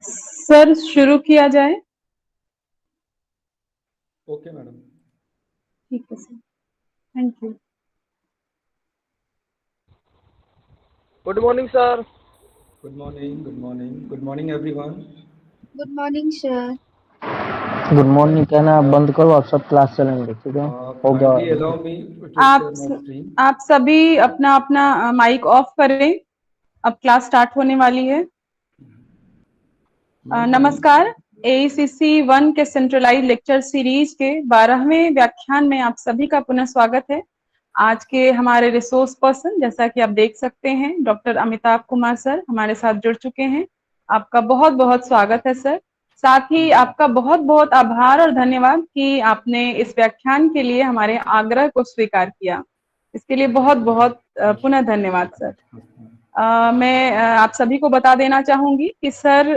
Sir शुरू किया जाए। Okay madam. ठीक है sir, thank you. Good morning sir. Good morning, good morning, good morning everyone. Good morning sir. Good morning. कहना आप बंद करो, आप सब क्लास चलेंगे, ठीक है? हो गया। Kindly allow me to share my screen. आप सभी अपना अपना माइक ऑफ करें, अब क्लास स्टार्ट होने वाली है। नमस्कार, AECC 1 के सेंट्रलाइज लेक्चर सीरीज के 12वें व्याख्यान में आप सभी का पुनः स्वागत है। आज के हमारे रिसोर्स पर्सन, जैसा कि आप देख सकते हैं, डॉक्टर अमिताभ कुमार सर हमारे साथ जुड़ चुके हैं। आपका बहुत बहुत स्वागत है सर। साथ ही आपका बहुत बहुत आभार और धन्यवाद कि आपने इस व्याख्यान के लिए हमारे आग्रह को स्वीकार किया। इसके लिए बहुत बहुत पुनः धन्यवाद सर। मैं आप सभी को बता देना चाहूंगी कि सर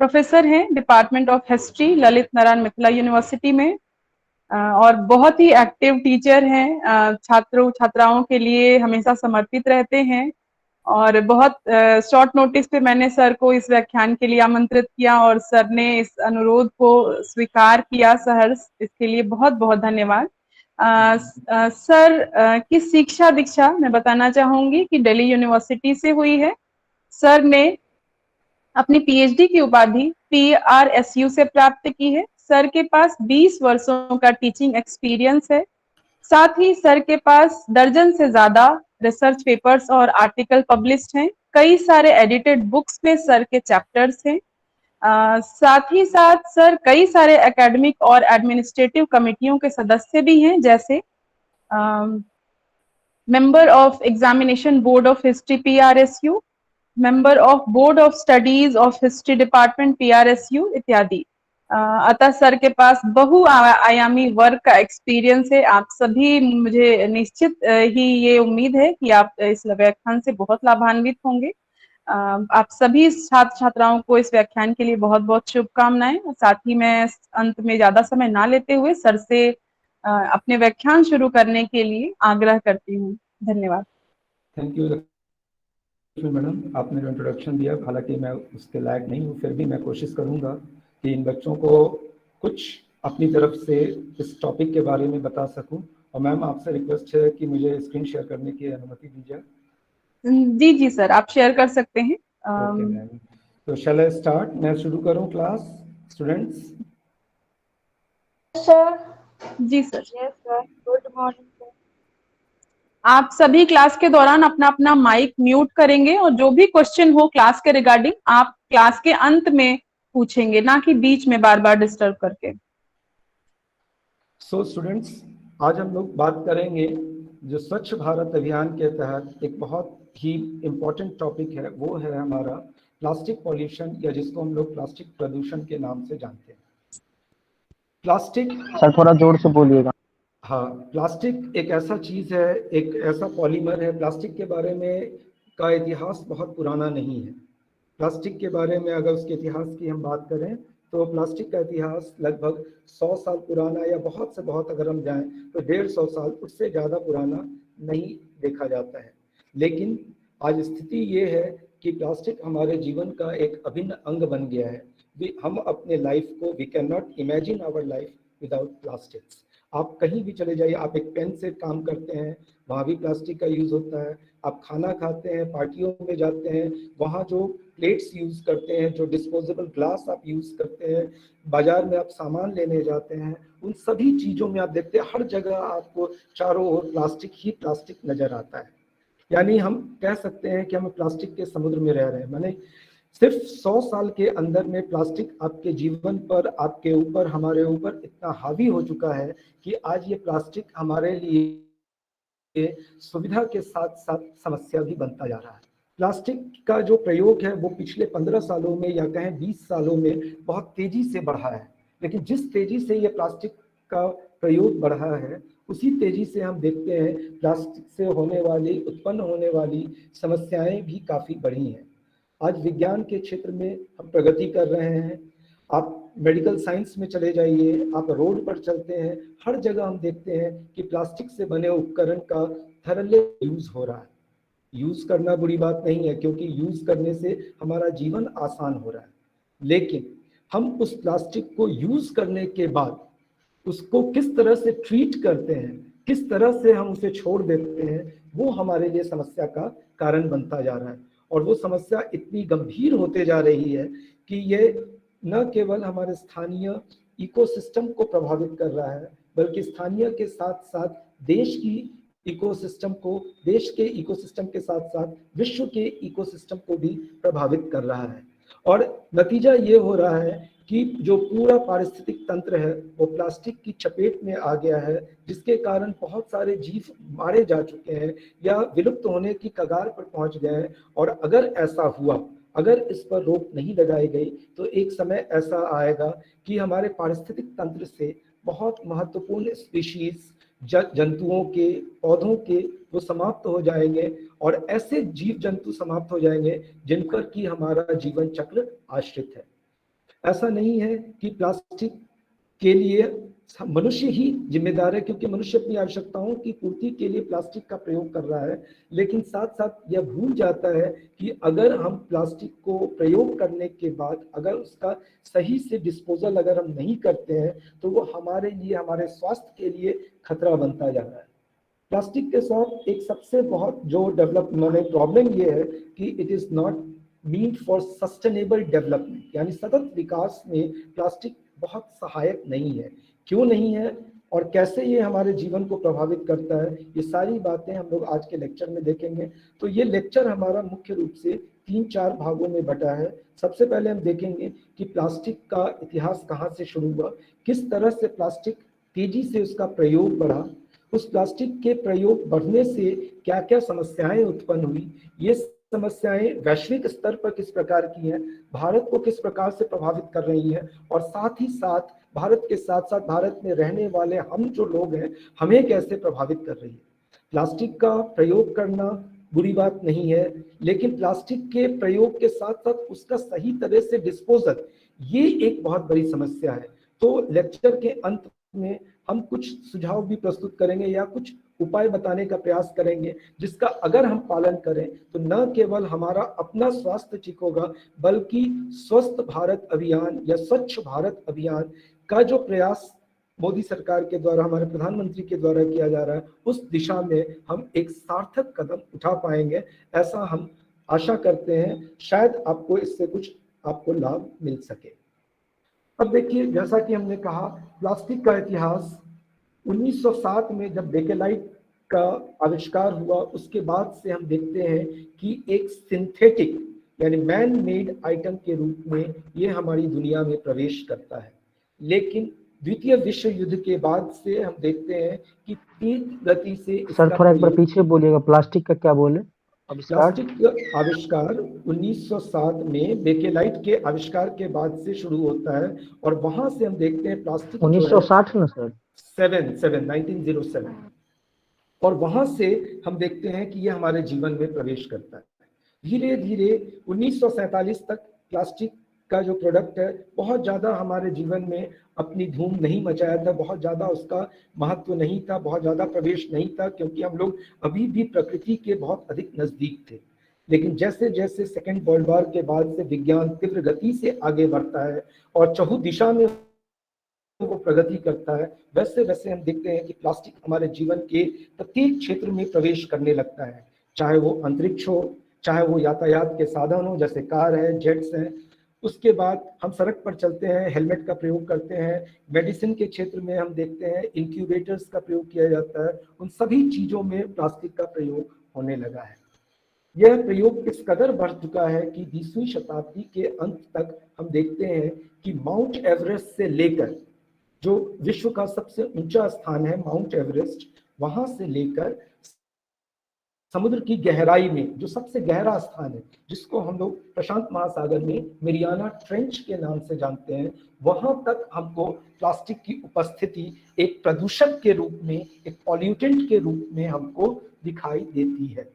प्रोफेसर हैं department of history Lalit Narayan Mithila university में, और बहुत ही एक्टिव टीचर हैं। छात्रों छात्राओं के लिए हमेशा समर्पित रहते हैं, और बहुत शॉर्ट नोटिस पे मैंने सर को इस व्याख्यान के लिए आमंत्रित किया और सर ने इस अनुरोध को स्वीकार किया सहर्ष। इसके लिए बहुत बहुत धन्यवाद। सर की शिक्षा दीक्षा मैं बताना चाहूंगी कि दिल्ली यूनिवर्सिटी से हुई है। सर ने अपनी PhD की उपाधि PRSU से प्राप्त की है। सर के पास 20 वर्षों का टीचिंग एक्सपीरियंस है। साथ ही सर के पास दर्जन से ज्यादा रिसर्च पेपर्स और आर्टिकल पब्लिश्ड हैं। कई सारे एडिटेड बुक्स में सर के चैप्टर्स हैं। साथ ही साथ सर कई सारे एकेडमिक और एडमिनिस्ट्रेटिव कमेटियों के सदस्य भी हैं, जैसे member of examination board of history PRSU, member of board of studies of history department PRSU इत्यादि। अतः सर के पास बहुआयामी वर्क का एक्सपीरियंस है। आप सभी, मुझे निश्चित ही ये उम्मीद है कि आप इस व्याख्यान से बहुत लाभान्वित होंगे। आप सभी छात्र छात्राओं को इस व्याख्यान के लिए बहुत बहुत शुभकामनाएं। साथ ही मैं अंत में ज्यादा समय ना लेते हुए सर से अपने व्याख्यान शुरू करने के लिए आग्रह करती हूँ। धन्यवाद। थैंक यू मैडम, आपने जो इंट्रोडक्शन दिया, हालांकि मैं उसके लायक नहीं हूँ, फिर भी मैं कोशिश करूँगा कि इन बच्चों को कुछ अपनी तरफ से इस टॉपिक के बारे में बता सकूं। और मैम आपसे रिक्वेस्ट है कि मुझे स्क्रीन शेयर करने की अनुमति दीजिए। जी जी सर, आप शेयर कर सकते हैं। ओके मैम, तो शैल आई स्टार्ट? मैं शुरू करूं क्लास स्टूडेंट्स? सर। जी sir. Yes sir. Good morning sir. आप सभी क्लास के दौरान अपना अपना माइक म्यूट करेंगे, और जो भी क्वेश्चन हो क्लास के रिगार्डिंग आप क्लास के अंत में पूछेंगे, ना कि बीच में बार बार डिस्टर्ब करके। सो स्टूडेंट्स, आज हम लोग बात करेंगे जो स्वच्छ भारत अभियान के तहत एक बहुत ही इम्पोर्टेंट टॉपिक है, वो है हमारा प्लास्टिक पॉल्यूशन, या जिसको हम लोग प्लास्टिक प्रदूषण के नाम से जानते हैं। प्लास्टिक, सर थोड़ा जोर से बोलिएगा। हाँ, प्लास्टिक एक ऐसा चीज़ है, एक ऐसा पॉलीमर है। प्लास्टिक के बारे में का इतिहास बहुत पुराना नहीं है। प्लास्टिक के बारे में अगर उसके इतिहास की हम बात करें तो प्लास्टिक का इतिहास लगभग 100 साल पुराना, या बहुत से बहुत अगर हम जाएं तो 150 साल, उससे ज़्यादा पुराना नहीं देखा जाता है। लेकिन आज स्थिति ये है कि प्लास्टिक हमारे जीवन का एक अभिन्न अंग बन गया है। हम अपने लाइफ को, we can not imagine our life without plastics. आप कहीं भी चले जाइए, आप एक पेन से काम करते हैं, वहाँ भी प्लास्टिक का यूज़ होता है। आप खाना खाते हैं, पार्टियों में जाते हैं, वहाँ जो प्लेट्स यूज़ करते हैं, जो डिस्पोजेबल ग्लास आप यूज़ करते हैं, बाजार में आप सामान लेने जाते हैं, उन सभी चीज़ों में आप देखते हैं हर जगह आपको चारों ओर प्लास्टिक ही प्लास्टिक नज़र आता है। यानी हम कह सकते हैं कि हम प्लास्टिक के समुद्र में रह रहे हैं। मैंने सिर्फ 100 साल के अंदर में प्लास्टिक आपके जीवन पर, आपके ऊपर, हमारे ऊपर इतना हावी हो चुका है कि आज ये प्लास्टिक हमारे लिए सुविधा के साथ साथ समस्या भी बनता जा रहा है। प्लास्टिक का जो प्रयोग है वो पिछले 15 सालों में, या कहें 20 सालों में बहुत तेजी से बढ़ा है। लेकिन जिस तेजी से ये प्लास्टिक का प्रयोग बढ़ा है, उसी तेजी से हम देखते हैं प्लास्टिक से उत्पन्न होने वाली समस्याएं भी काफ़ी बढ़ी हैं। आज विज्ञान के क्षेत्र में हम प्रगति कर रहे हैं। आप मेडिकल साइंस में चले जाइए, आप रोड पर चलते हैं, हर जगह हम देखते हैं कि प्लास्टिक से बने उपकरण का थर्मल यूज हो रहा है। यूज करना बुरी बात नहीं है, क्योंकि यूज करने से हमारा जीवन आसान हो रहा है, लेकिन हम उस प्लास्टिक को यूज करने के बाद उसको किस तरह से ट्रीट करते हैं, किस तरह से हम उसे छोड़ देते हैं, वो हमारे लिए समस्या का कारण बनता जा रहा है। और वो समस्या इतनी गंभीर होते जा रही है कि ये न केवल हमारे स्थानीय इकोसिस्टम को प्रभावित कर रहा है, बल्कि स्थानीय के साथ साथ देश की इकोसिस्टम को, देश के इकोसिस्टम के साथ साथ विश्व के इकोसिस्टम को भी प्रभावित कर रहा है। और नतीजा ये हो रहा है कि जो पूरा पारिस्थितिक तंत्र है वो प्लास्टिक की चपेट में आ गया है, जिसके कारण बहुत सारे जीव मारे जा चुके हैं या विलुप्त होने की कगार पर पहुंच गए हैं। और अगर ऐसा हुआ, अगर इस पर रोक नहीं लगाई गई, तो एक समय ऐसा आएगा कि हमारे पारिस्थितिक तंत्र से बहुत महत्वपूर्ण स्पीशीज, जंतुओं के, पौधों के, वो समाप्त हो जाएंगे और ऐसे जीव जंतु समाप्त हो जाएंगे जिन पर कि हमारा जीवन चक्र आश्रित है। ऐसा नहीं है कि प्लास्टिक के लिए मनुष्य ही जिम्मेदार है, क्योंकि मनुष्य अपनी आवश्यकताओं की पूर्ति के लिए प्लास्टिक का प्रयोग कर रहा है, लेकिन साथ साथ यह भूल जाता है कि अगर हम प्लास्टिक को प्रयोग करने के बाद अगर उसका सही से डिस्पोजल अगर हम नहीं करते हैं, तो वो हमारे लिए, हमारे स्वास्थ्य के लिए खतरा बनता जा रहा है। प्लास्टिक के साथ एक सबसे बहुत जो डेवलपमेंट प्रॉब्लम ये है कि it is not mean for sustainable development, यानी सतत विकास में प्लास्टिक बहुत सहायक नहीं है। क्यों नहीं है और कैसे ये हमारे जीवन को प्रभावित करता है, ये सारी बातें हम लोग आज के लेक्चर में देखेंगे। तो ये लेक्चर हमारा मुख्य रूप से 3-4 भागों में बटा है। सबसे पहले हम देखेंगे कि प्लास्टिक का इतिहास कहाँ से शुरू हुआ, किस तरह से प्लास्टिक तेजी से उसका प्रयोग बढ़ा, उस प्लास्टिक के प्रयोग बढ़ने से क्या क्या समस्याएं उत्पन्न हुई, ये समस्याएं वैश्विक स्तर पर किस प्रकार की हैं, भारत को किस प्रकार से प्रभावित कर रही हैं, और साथ ही साथ भारत के साथ साथ भारत में रहने वाले हम जो लोग हैं हमें कैसे प्रभावित कर रही है। प्लास्टिक का प्रयोग करना बुरी बात नहीं है, लेकिन प्लास्टिक के प्रयोग के साथ साथ उसका सही तरह से डिस्पोजल, ये एक बहुत बड़ी समस्या है। तो लेक्चर के अंत में हम कुछ सुझाव भी प्रस्तुत करेंगे या कुछ उपाय बताने का प्रयास करेंगे, जिसका अगर हम पालन करें तो न केवल हमारा अपना स्वास्थ्य ठीक होगा, बल्कि स्वस्थ भारत अभियान या स्वच्छ भारत अभियान का जो प्रयास मोदी सरकार के द्वारा, हमारे प्रधानमंत्री के द्वारा किया जा रहा है, उस दिशा में हम एक सार्थक कदम उठा पाएंगे, ऐसा हम आशा करते हैं। शायद आपको इससे कुछ आपको लाभ मिल सके। अब देखिए, जैसा कि हमने कहा, प्लास्टिक का इतिहास 1907 में जब बेकेलाइट का आविष्कार हुआ, उसके बाद से हम देखते हैं कि एक सिंथेटिक यानी मैन मेड आइटम के रूप में ये हमारी दुनिया में प्रवेश करता है। लेकिन द्वितीय विश्व युद्ध के बाद से हम देखते हैं कि तेज गति से सर थोड़ा एक बार पीछे बोलिएगा, प्लास्टिक का क्या बोले? प्लास्टिक का आविष्कार 1907 में बेकेलाइट के आविष्कार के बाद से शुरू होता है, और वहां से हम देखते हैं प्लास्टिक 1960 ना सर? 1907 और वहां से हम देखते हैं कि यह हमारे जीवन में प्रवेश करता है। धीरे धीरे 1947 तक प्लास्टिक का जो प्रोडक्ट है बहुत ज़्यादा हमारे जीवन में अपनी धूम नहीं मचाया था, बहुत ज़्यादा उसका महत्व नहीं था, बहुत ज़्यादा प्रवेश नहीं था, क्योंकि हम लोग अभी भी प्रकृति के बहुत अधिक नज़दीक थे। लेकिन जैसे जैसे सेकेंड वर्ल्ड वॉर के बाद से विज्ञान तीव्र गति से आगे बढ़ता है और चहुँ दिशा में वो प्रगति करता है, वैसे वैसे हम देखते हैं कि प्लास्टिक हमारे जीवन के प्रत्येक क्षेत्र में प्रवेश करने लगता है, चाहे वो अंतरिक्ष हो, चाहे वो यातायात के साधन हो जैसे कार है, जेट्स हैं। उसके बाद हम सड़क पर चलते हैं, हेलमेट का प्रयोग करते हैं। मेडिसिन के क्षेत्र में हम देखते हैं इंक्यूबेटर्स का प्रयोग किया जाता है। उन सभी चीज़ों में प्लास्टिक का प्रयोग होने लगा है। यह प्रयोग इस कदर बढ़ चुका है कि 20वीं शताब्दी के अंत तक हम देखते हैं कि माउंट एवरेस्ट से लेकर, जो विश्व का सबसे ऊंचा स्थान है माउंट एवरेस्ट, वहां से लेकर समुद्र की गहराई में जो सबसे गहरा स्थान है, जिसको हम लोग प्रशांत महासागर में मेरियाना ट्रेंच के नाम से जानते हैं, वहां तक हमको प्लास्टिक की उपस्थिति एक प्रदूषक के रूप में, एक पॉल्यूटेंट के रूप में हमको दिखाई देती है।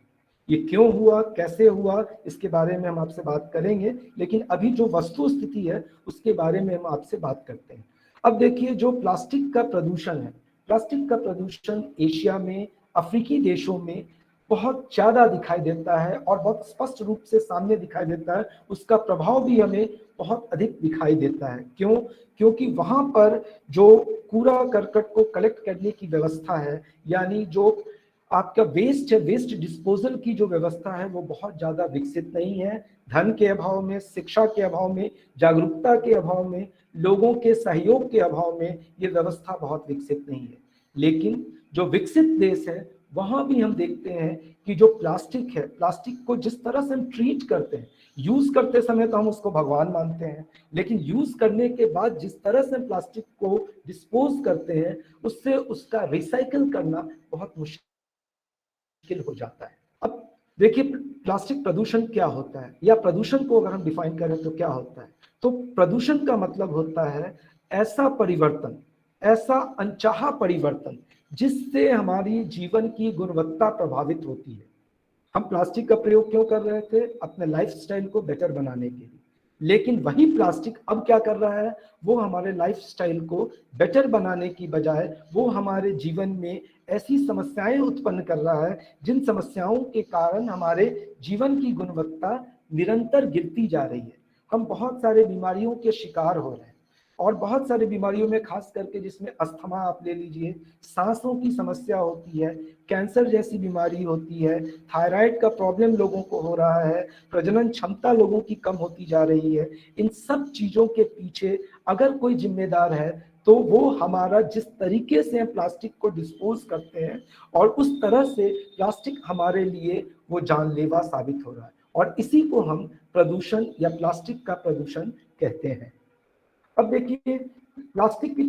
ये क्यों हुआ, कैसे हुआ, इसके बारे में हम आपसे बात करेंगे, लेकिन अभी जो वस्तु स्थिति है उसके बारे में हम आपसे बात करते हैं। अब देखिए, जो प्लास्टिक का प्रदूषण है, प्लास्टिक का प्रदूषण एशिया में, अफ्रीकी देशों में बहुत ज्यादा दिखाई देता है और बहुत स्पष्ट रूप से सामने दिखाई देता है, उसका प्रभाव भी हमें बहुत अधिक दिखाई देता है। क्यों? क्योंकि वहां पर जो कूड़ा करकट को कलेक्ट करने की व्यवस्था है, यानी जो आपका वेस्ट है, वेस्ट डिस्पोजल की जो व्यवस्था है वो बहुत ज्यादा विकसित नहीं है। धन के अभाव में, शिक्षा के अभाव में, जागरूकता के अभाव में, लोगों के सहयोग के अभाव में ये व्यवस्था बहुत विकसित नहीं है। लेकिन जो विकसित देश है वहां भी हम देखते हैं कि जो प्लास्टिक है, प्लास्टिक को जिस तरह से हम ट्रीट करते हैं, यूज करते समय तो हम उसको भगवान मानते हैं, लेकिन यूज करने के बाद जिस तरह से प्लास्टिक को डिस्पोज करते हैं, उससे उसका रिसाइकिल करना बहुत मुश्किल हो जाता है। अब देखिए प्लास्टिक प्रदूषण क्या होता है, या प्रदूषण को अगर हम डिफाइन करें तो क्या होता है, तो प्रदूषण का मतलब होता है ऐसा परिवर्तन, ऐसा अनचाहा परिवर्तन जिससे हमारी जीवन की गुणवत्ता प्रभावित होती है। हम प्लास्टिक का प्रयोग क्यों कर रहे थे? अपने लाइफस्टाइल को बेटर बनाने के लिए। लेकिन वही प्लास्टिक अब क्या कर रहा है, वो हमारे लाइफस्टाइल को बेटर बनाने की बजाय वो हमारे जीवन में ऐसी समस्याएं उत्पन्न कर रहा है जिन समस्याओं के कारण हमारे जीवन की गुणवत्ता निरंतर गिरती जा रही है। हम बहुत सारे बीमारियों के शिकार हो रहे हैं, और बहुत सारी बीमारियों में खास करके जिसमें अस्थमा आप ले लीजिए, सांसों की समस्या होती है, कैंसर जैसी बीमारी होती है, थायराइड का प्रॉब्लम लोगों को हो रहा है, प्रजनन क्षमता लोगों की कम होती जा रही है। इन सब चीजों के पीछे अगर कोई जिम्मेदार है तो वो हमारा जिस तरीके से हम प्लास्टिक को डिस्पोज करते हैं, और उस तरह से प्लास्टिक हमारे लिए वो जानलेवा साबित हो रहा है, और इसी को हम प्रदूषण या प्लास्टिक का प्रदूषण कहते हैं। अब देखिए प्लास्टिक की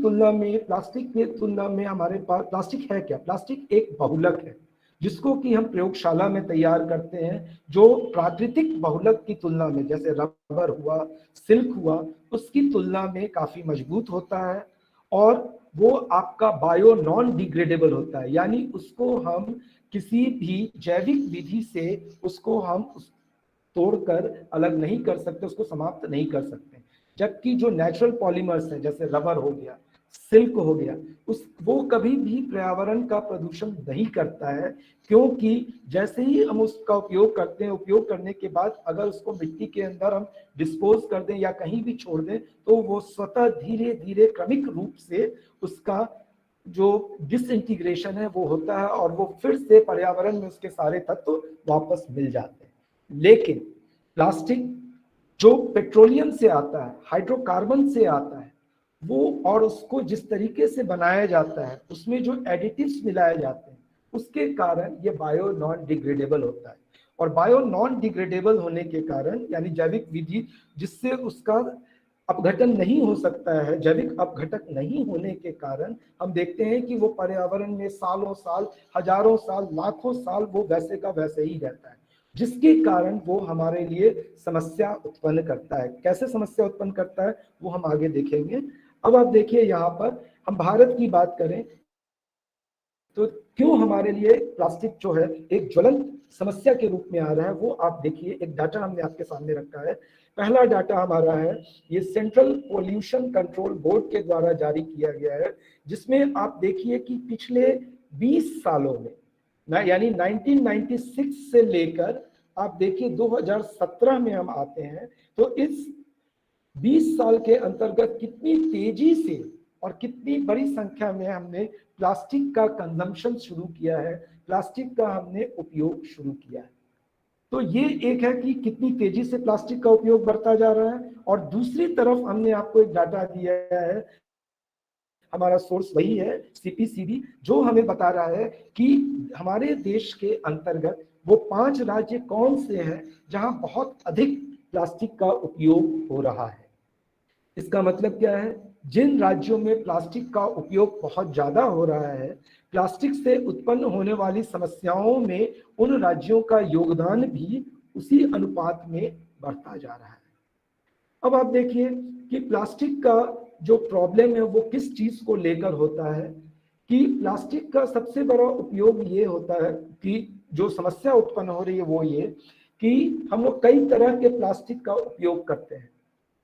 तुलना में हमारे पास प्लास्टिक है क्या? प्लास्टिक एक बहुलक है जिसको कि हम प्रयोगशाला में तैयार करते हैं, जो प्राकृतिक बहुलक की तुलना में, जैसे रबर हुआ, सिल्क हुआ, उसकी तुलना में काफी मजबूत होता है, और वो आपका बायो नॉन डिग्रेडेबल होता है, यानी उसको हम किसी भी जैविक विधि से उसको हम तोड़कर अलग नहीं कर सकते, उसको समाप्त नहीं कर सकते। जबकि जो नेचुरल पॉलीमर्स हैं, जैसे रबर हो गया, सिल्क हो गया, वो कभी भी पर्यावरण का प्रदूषण नहीं करता है, क्योंकि जैसे ही हम उसका उपयोग करते हैं, उपयोग करने के बाद अगर उसको मिट्टी के अंदर हम डिस्पोज कर दें या कहीं भी छोड़ दें, तो वो स्वतः धीरे धीरे क्रमिक रूप से उसका जो डिसइंटीग्रेशन है वो होता है, और वो फिर से पर्यावरण में उसके सारे तत्व वापस मिल जाते हैं। लेकिन प्लास्टिक जो पेट्रोलियम से आता है, हाइड्रोकार्बन से आता है, वो और उसको जिस तरीके से बनाया जाता है, उसमें जो एडिटिव्स मिलाए जाते हैं, उसके कारण ये बायो नॉन डिग्रेडेबल होता है। और बायो नॉन डिग्रेडेबल होने के कारण, यानी जैविक विधि जिससे उसका अपघटन नहीं हो सकता है, जैविक अपघटक नहीं होने के कारण हम देखते हैं कि वो पर्यावरण में सालों साल, हजारों साल, लाखों साल वो वैसे का वैसे ही रहता है, जिसके कारण वो हमारे लिए समस्या उत्पन्न करता है। कैसे समस्या उत्पन्न करता है वो हम आगे देखेंगे। अब आप देखिए यहाँ पर हम भारत की बात करें तो क्यों हमारे लिए प्लास्टिक जो है एक ज्वलंत समस्या के रूप में आ रहा है, वो आप देखिए। एक डाटा हमने आपके सामने रखा है। पहला डाटा हमारा है, ये सेंट्रल पोल्यूशन कंट्रोल बोर्ड के द्वारा जारी किया गया है, जिसमें आप देखिए कि पिछले 20 सालों में, यानी 1996 से लेकर आप देखिए 2017 में हम आते हैं, तो इस 20 साल के अंतर्गत कितनी तेजी से और कितनी बड़ी संख्या में हमने प्लास्टिक का कंजम्पशन शुरू किया है, प्लास्टिक का हमने उपयोग शुरू किया है। तो ये एक है कि कितनी तेजी से प्लास्टिक का उपयोग बढ़ता जा रहा है, और दूसरी तरफ हमने आपको एक डाटा दिया है, हमारा सोर्स वही है CPCB, जो हमें बता रहा है कि हमारे देश के अंतर्गत वो 5 राज्य कौन से हैं जहां बहुत अधिक प्लास्टिक का उपयोग हो रहा है। इसका मतलब क्या है? जिन राज्यों में प्लास्टिक का उपयोग बहुत ज्यादा हो रहा है, प्लास्टिक से उत्पन्न होने वाली समस्याओं में उन राज्यों का योगदान भी उसी अनुपात में बढ़ता जा रहा है। अब आप देखिए कि प्लास्टिक का जो प्रॉब्लम है वो किस चीज को लेकर होता है, कि प्लास्टिक का सबसे बड़ा उपयोग ये होता है कि जो समस्या उत्पन्न हो रही है वो ये कि हम लोग कई तरह के प्लास्टिक का उपयोग करते हैं।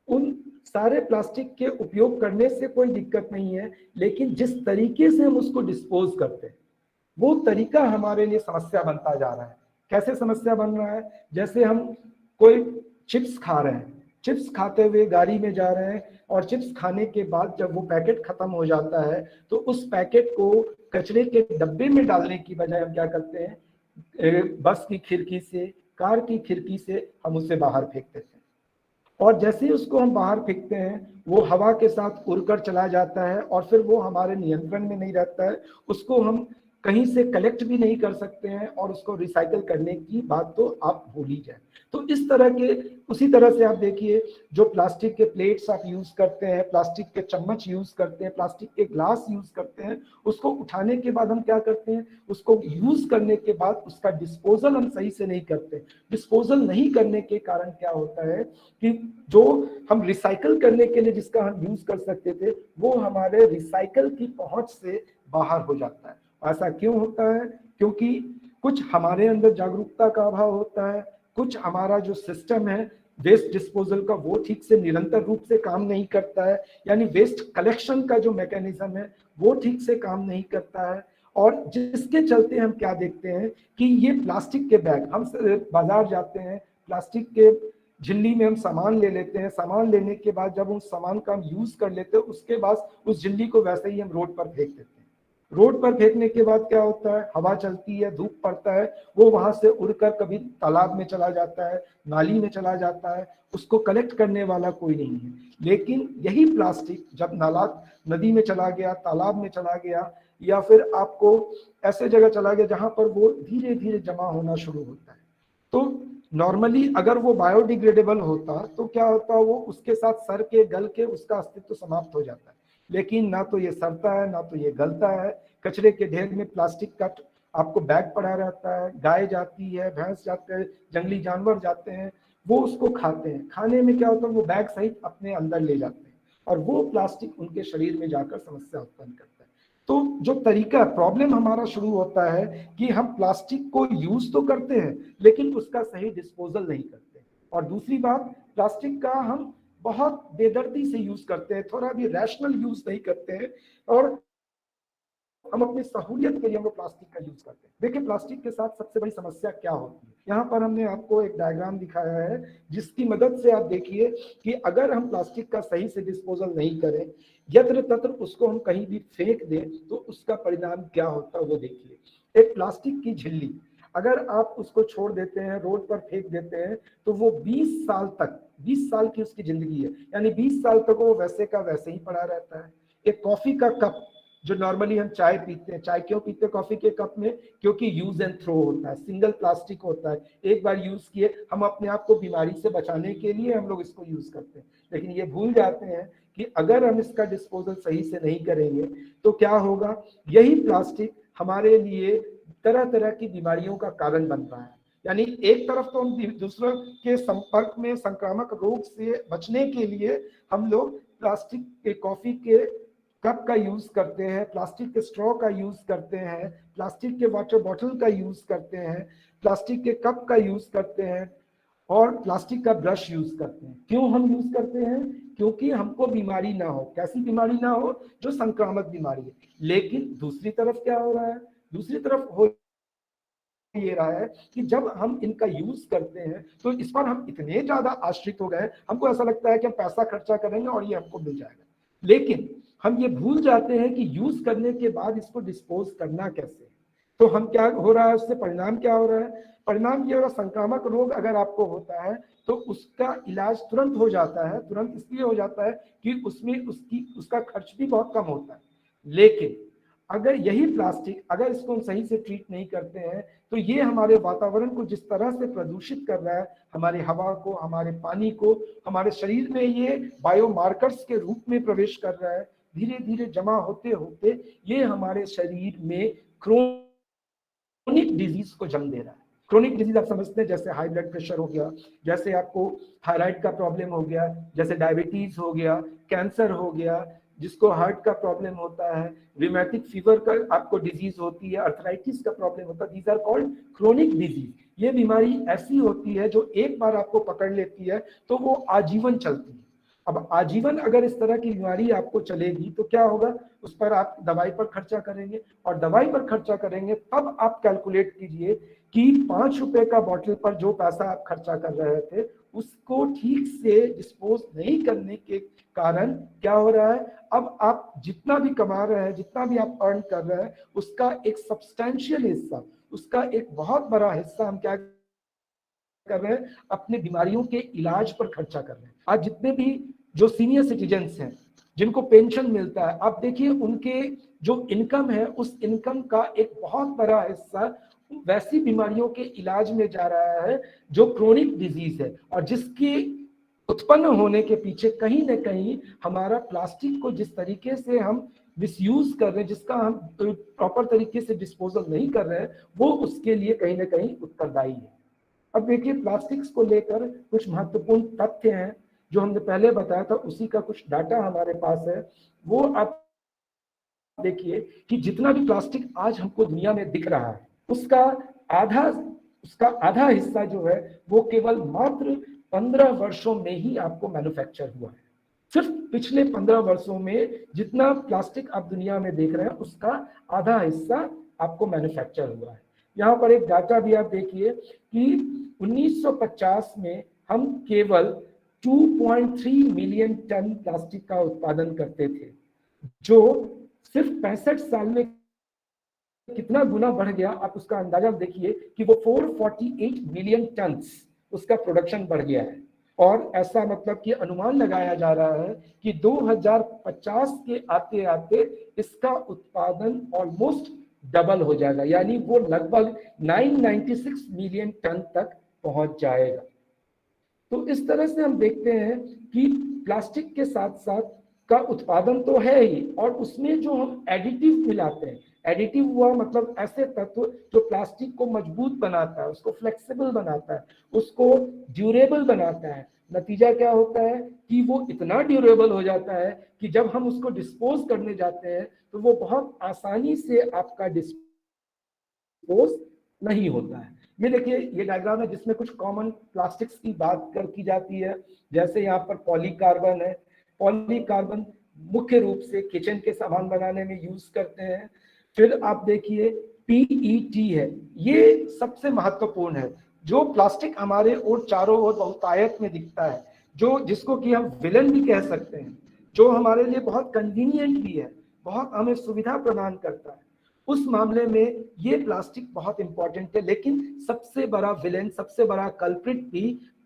उन सारे प्लास्टिक के उपयोग करने से कोई दिक्कत नहीं है, लेकिन जिस तरीके से हम उसको डिस्पोज करते हैं वो तरीका हमारे लिए समस्या बनता जा रहा है। कैसे समस्या बन रहा है? जैसे हम कोई चिप्स खा रहे हैं, चिप्स खाते हुए गाड़ी में जा रहे हैं और चिप्स खाने के बाद जब वो पैकेट खत्म हो जाता है तो उस पैकेट को कचरे के डब्बे में डालने की बजाय हम क्या करते हैं, बस की खिड़की से, कार की खिड़की से हम उसे बाहर फेंक देते हैं। और जैसे ही उसको हम बाहर फेंकते हैं वो हवा के साथ उड़कर चला जाता है और फिर वो हमारे नियंत्रण में नहीं रहता है। उसको हम कहीं से कलेक्ट भी नहीं कर सकते हैं और उसको रिसाइकल करने की बात तो आप भूल ही जाए। तो इस तरह के, उसी तरह से आप देखिए जो प्लास्टिक के प्लेट्स आप यूज करते हैं, प्लास्टिक के चम्मच यूज करते हैं, प्लास्टिक के ग्लास यूज करते हैं, उसको उठाने के बाद हम क्या करते हैं, उसको यूज करने के बाद उसका डिस्पोजल हम सही से नहीं करते। डिस्पोजल नहीं करने के कारण क्या होता है कि जो हम रिसाइकल करने के लिए जिसका हम यूज कर सकते थे वो हमारे रिसाइकल की पहुंच से बाहर हो जाता है। ऐसा क्यों होता है? क्योंकि कुछ हमारे अंदर जागरूकता का अभाव होता है, कुछ हमारा जो सिस्टम है वेस्ट डिस्पोजल का वो ठीक से निरंतर रूप से काम नहीं करता है, यानी वेस्ट कलेक्शन का जो मैकेनिज्म है वो ठीक से काम नहीं करता है। और जिसके चलते हम क्या देखते हैं कि ये प्लास्टिक के बैग, हम बाजार जाते हैं, प्लास्टिक के झिल्ली में हम सामान ले लेते हैं, सामान लेने के बाद जब उस सामान का हम यूज कर लेते हैं उसके बाद उस झिल्ली को वैसे ही हम रोड पर फेंक देते हैं। रोड पर फेंकने के बाद क्या होता है, हवा चलती है, धूप पड़ता है, वो वहां से उड़कर कभी तालाब में चला जाता है, नाली में चला जाता है, उसको कलेक्ट करने वाला कोई नहीं है। लेकिन यही प्लास्टिक जब नाला नदी में चला गया, तालाब में चला गया, या फिर आपको ऐसे जगह चला गया जहां पर वो धीरे धीरे जमा होना शुरू होता है। तो नॉर्मली अगर वो बायोडिग्रेडेबल होता तो क्या होता, वो उसके साथ सर के गल के उसका अस्तित्व समाप्त हो जाता है। लेकिन ना तो ये सड़ता है ना तो ये गलता है। कचरे के ढेर में प्लास्टिक का आपको बैग पड़ा रहता है, गाय जाती है, भैंस जाते हैं, जंगली जानवर जाते हैं, वो उसको खाते हैं। खाने में क्या होता है, वो बैग सहित अपने अंदर ले जाते हैं और वो प्लास्टिक उनके शरीर में जाकर समस्या उत्पन्न करता है। तो जो तरीका, प्रॉब्लम हमारा शुरू होता है कि हम प्लास्टिक को यूज तो करते हैं लेकिन उसका सही डिस्पोजल नहीं करते। और दूसरी बात, प्लास्टिक का हम बहुत बेदर्दी से यूज करते हैं, थोड़ा भी रैशनल यूज नहीं करते हैं और हम अपनी सहूलियत के लिए हम प्लास्टिक का यूज करते हैं। देखिए प्लास्टिक के साथ सबसे बड़ी समस्या क्या होती है, यहाँ पर हमने आपको एक डायग्राम दिखाया है जिसकी मदद से आप देखिए कि अगर हम प्लास्टिक का सही से डिस्पोजल नहीं करें, यत्र तत्र उसको हम कहीं भी फेंक दें तो उसका परिणाम क्या होता है वो देखिए। एक प्लास्टिक की झिल्ली अगर आप उसको छोड़ देते हैं, रोड पर फेंक देते हैं, तो वो 20 साल तक, 20 साल की उसकी जिंदगी है, यानी 20 साल तक वो वैसे का वैसे ही पड़ा रहता है। एक कॉफी का कप, जो नॉर्मली हम चाय पीते हैं, चाय क्यों पीते हैं कॉफी के कप में? क्योंकि यूज एंड थ्रो होता है, सिंगल प्लास्टिक होता है, एक बार यूज किए, हम अपने आप को बीमारी से बचाने के लिए हम लोग इसको यूज करते हैं। लेकिन ये भूल जाते हैं कि अगर हम इसका डिस्पोजल सही से नहीं करेंगे तो क्या होगा, यही प्लास्टिक हमारे लिए तरह तरह की बीमारियों का कारण बन रहा है। यानी एक तरफ तो हम दूसरों के संपर्क में संक्रामक रोग से बचने के लिए हम लोग प्लास्टिक के कॉफी के कप का यूज करते हैं, प्लास्टिक के स्ट्रॉ का यूज करते हैं, प्लास्टिक के वाटर बॉटल का यूज करते हैं, प्लास्टिक के कप का यूज करते हैं और प्लास्टिक का ब्रश यूज करते हैं। क्यों हम यूज करते हैं? क्योंकि हमको बीमारी ना हो। कैसी बीमारी ना हो? जो संक्रामक बीमारी है। लेकिन दूसरी तरफ क्या हो रहा है, दूसरी तरफ हो ये रहा है कि जब हम इनका यूज करते हैं तो इस पर हम इतने ज्यादा आश्रित हो गए, हमको ऐसा लगता है कि हम पैसा खर्चा करेंगे और ये हमको मिल जाएगा। लेकिन हम ये भूल जाते हैं कि यूज करने के बाद इसको डिस्पोज करना कैसे। तो हम क्या हो रहा है, उससे परिणाम क्या हो रहा है? परिणाम ये हो रहा, संक्रामक रोग अगर आपको होता है तो उसका इलाज तुरंत हो जाता है। तुरंत इसलिए हो जाता है कि उसमें उसका खर्च भी बहुत कम होता है। लेकिन अगर यही प्लास्टिक, अगर इसको हम सही से ट्रीट नहीं करते हैं तो ये हमारे वातावरण को जिस तरह से प्रदूषित कर रहा है, हमारे हवा को, हमारे पानी को, हमारे शरीर में ये बायोमार्कर्स के रूप में प्रवेश कर रहा है। धीरे धीरे जमा होते होते ये हमारे शरीर में क्रोनिक डिजीज को जन्म दे रहा है। क्रोनिक डिजीज आप समझते हैं, जैसे हाई ब्लड प्रेशर हो गया, जैसे आपको थायराइड का प्रॉब्लम हो गया, जैसे डायबिटीज हो गया, कैंसर हो गया, जिसको हार्ट का प्रॉब्लम होता है, रिमेटिक फीवर का आपको डिजीज होती है, अर्थराइटिस का प्रॉब्लम होता है। These are called chronic disease. ये बीमारी ऐसी होती है जो एक बार आपको पकड़ लेती है तो वो आजीवन चलती है। अब आजीवन अगर इस तरह की बीमारी आपको चलेगी तो क्या होगा, उस पर आप दवाई पर खर्चा करेंगे, और दवाई पर खर्चा करेंगे तब आप कैलकुलेट कीजिए कि 5 रुपए का बॉटल पर जो पैसा आप खर्चा कर रहे थे उसको ठीक से डिस्पोज नहीं करने के कारण क्या हो रहा है, अब आप जितना भी कमा रहे हैं, जितना भी आप अर्न कर रहे हैं, उसका एक सब्सटैंशियल हिस्सा, उसका एक बहुत बड़ा हिस्सा हम क्या कर रहे हैं, अपने बीमारियों के इलाज पर खर्चा कर रहे हैं। आज जितने भी जो सीनियर सिटीजन्स हैं जिनको पेंशन मिलता है, आप देखिए उनके जो इनकम है उस इनकम का एक बहुत बड़ा हिस्सा वैसी बीमारियों के इलाज में जा रहा है जो क्रोनिक डिजीज है, और जिसकी उत्पन्न होने के पीछे कहीं ना कहीं हमारा प्लास्टिक को जिस तरीके से हम मिसयूज कर रहे हैं, जिसका हम प्रॉपर तरीके से डिस्पोजल नहीं कर रहे हैं, वो उसके लिए कहीं ना कहीं उत्तरदायी है। अब देखिए प्लास्टिक्स को लेकर कुछ महत्वपूर्ण तथ्य हैं जो हमने पहले बताया था, उसी का कुछ डाटा हमारे पास है। वो आप देखिए कि जितना भी प्लास्टिक आज हमको दुनिया में दिख रहा है उसका आधा हिस्सा जो है वो केवल मात्र 15 वर्षों में ही आपको मैन्युफैक्चर हुआ है। सिर्फ पिछले 15 वर्षों में जितना प्लास्टिक आप दुनिया में देख रहे हैं उसका आधा हिस्सा आपको मैन्युफैक्चर हुआ है। यहाँ पर एक डाटा भी आप देखिए कि 1950 में हम केवल 2.3 मिलियन टन प्लास्टिक का उत्पादन करते थे, जो सिर्फ 65 साल में कितना गुना बढ़ गया, आप उसका अंदाजा देखिए कि वो 448 मिलियन टन उसका प्रोडक्शन बढ़ गया है। और ऐसा मतलब कि अनुमान लगाया जा रहा है कि 2050 के आते आते इसका उत्पादन ऑलमोस्ट डबल हो जाएगा, यानी वो लगभग 996 मिलियन टन तक पहुंच जाएगा। तो इस तरह से हम देखते हैं कि प्लास्टिक के साथ साथ का उत्पादन तो है ही, और उसमें जो हम एडिटिव मिलाते हैं, एडिटिव हुआ मतलब ऐसे तत्व जो प्लास्टिक को मजबूत बनाता है, उसको फ्लेक्सिबल बनाता है, उसको ड्यूरेबल बनाता है। नतीजा क्या होता है कि वो इतना ड्यूरेबल हो जाता है कि जब हम उसको डिस्पोज करने जाते हैं तो वो बहुत आसानी से आपका डिस्पोज नहीं होता है। ये देखिए ये डायग्राम है जिसमें कुछ कॉमन प्लास्टिक्स की बात की जाती है, जैसे यहाँ पर पॉलीकार्बन है। पॉलीकार्बन मुख्य रूप से किचन के सामान बनाने में यूज करते हैं। फिर आप देखिए पीईटी है, ये सबसे महत्वपूर्ण है। जो प्लास्टिक हमारे और चारों ओर बहुतायत में दिखता है, जो जिसको कि हम विलन भी कह सकते हैं, जो हमारे लिए बहुत कन्वीनियंट भी है, बहुत हमें सुविधा प्रदान करता है, उस मामले में ये प्लास्टिक बहुत इंपॉर्टेंट है। लेकिन सबसे बड़ा विलेन, सबसे बड़ा कल्प्रिट भी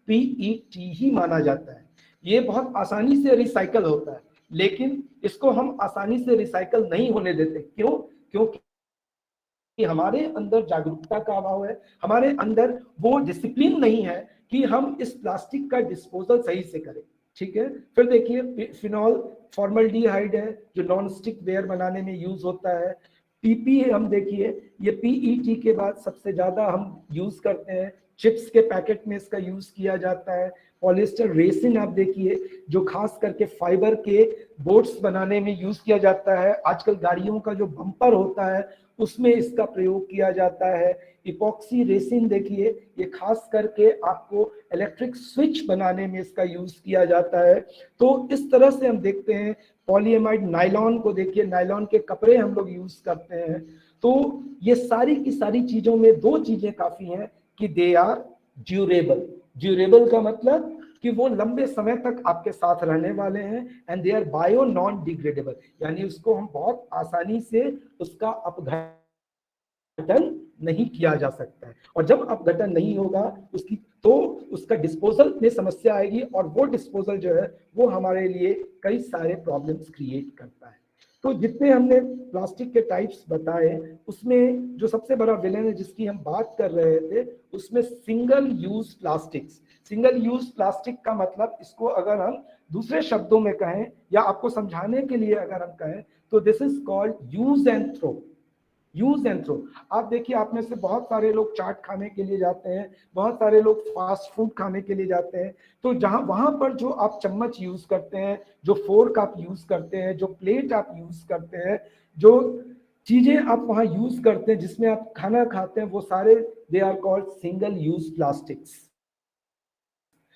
पीईटी ही माना जाता है। ये बहुत आसानी से रिसाइकल होता है, लेकिन इसको हम आसानी से रिसाइकल नहीं होने देते। क्यों? क्योंकि हमारे अंदर जागरूकता का अभाव है, हमारे अंदर वो डिसिप्लिन नहीं है कि हम इस प्लास्टिक का डिस्पोजल सही से करें। ठीक है, फिर देखिए फिनॉल फॉर्मल्डिहाइड है जो नॉन स्टिक वेयर बनाने में यूज होता है। पीपी हम देखिए, ये पीईटी के बाद सबसे ज्यादा हम यूज करते हैं, चिप्स के पैकेट में इसका यूज किया जाता है। पॉलिएस्टर रेसिन आप देखिए जो खास करके फाइबर के बोट्स बनाने में यूज किया जाता है। आजकल गाड़ियों का जो बम्पर होता है उसमें इसका प्रयोग किया जाता है। इपॉक्सी रेसिन देखिए, ये खास करके आपको इलेक्ट्रिक स्विच बनाने में इसका यूज किया जाता है। तो इस तरह से हम देखते हैं। पॉलीएमाइड नायलॉन को देखिए, नायलॉन के कपड़े हम लोग यूज करते हैं। तो ये सारी की सारी चीजों में दो चीजें काफी हैं कि दे आर ड्यूरेबल। ड्यूरेबल का मतलब कि वो लंबे समय तक आपके साथ रहने वाले हैं, and they are bio non degradable, यानी उसको हम बहुत आसानी से उसका अपघटन नहीं किया जा सकता है। और जब अपघटन नहीं होगा उसकी, तो उसका डिस्पोजल में समस्या आएगी, और वो डिस्पोजल जो है वो हमारे लिए कई सारे प्रॉब्लम्स क्रिएट करता है। तो जितने हमने प्लास्टिक के टाइप्स बताए उसमें जो सबसे बड़ा विलेन है जिसकी हम बात कर रहे थे, उसमें single use plastics. Single use plastic का मतलब, इसको अगर हम दूसरे शब्दों में कहें या आपको समझाने के लिए अगर हम कहें तो this is called use and throw. Use and throw. आप देखिए आप में से बहुत सारे लोग चाट खाने के लिए जाते हैं, बहुत सारे लोग फास्ट फूड खाने के लिए जाते हैं, तो जहां वहां पर जो आप चम्मच यूज करते हैं, जो फोर्क आप यूज करते हैं, जो प्लेट आप यूज करते हैं, जो चीजें आप वहां यूज करते हैं जिसमें आप खाना खाते हैं, वो सारे they are called single use plastics.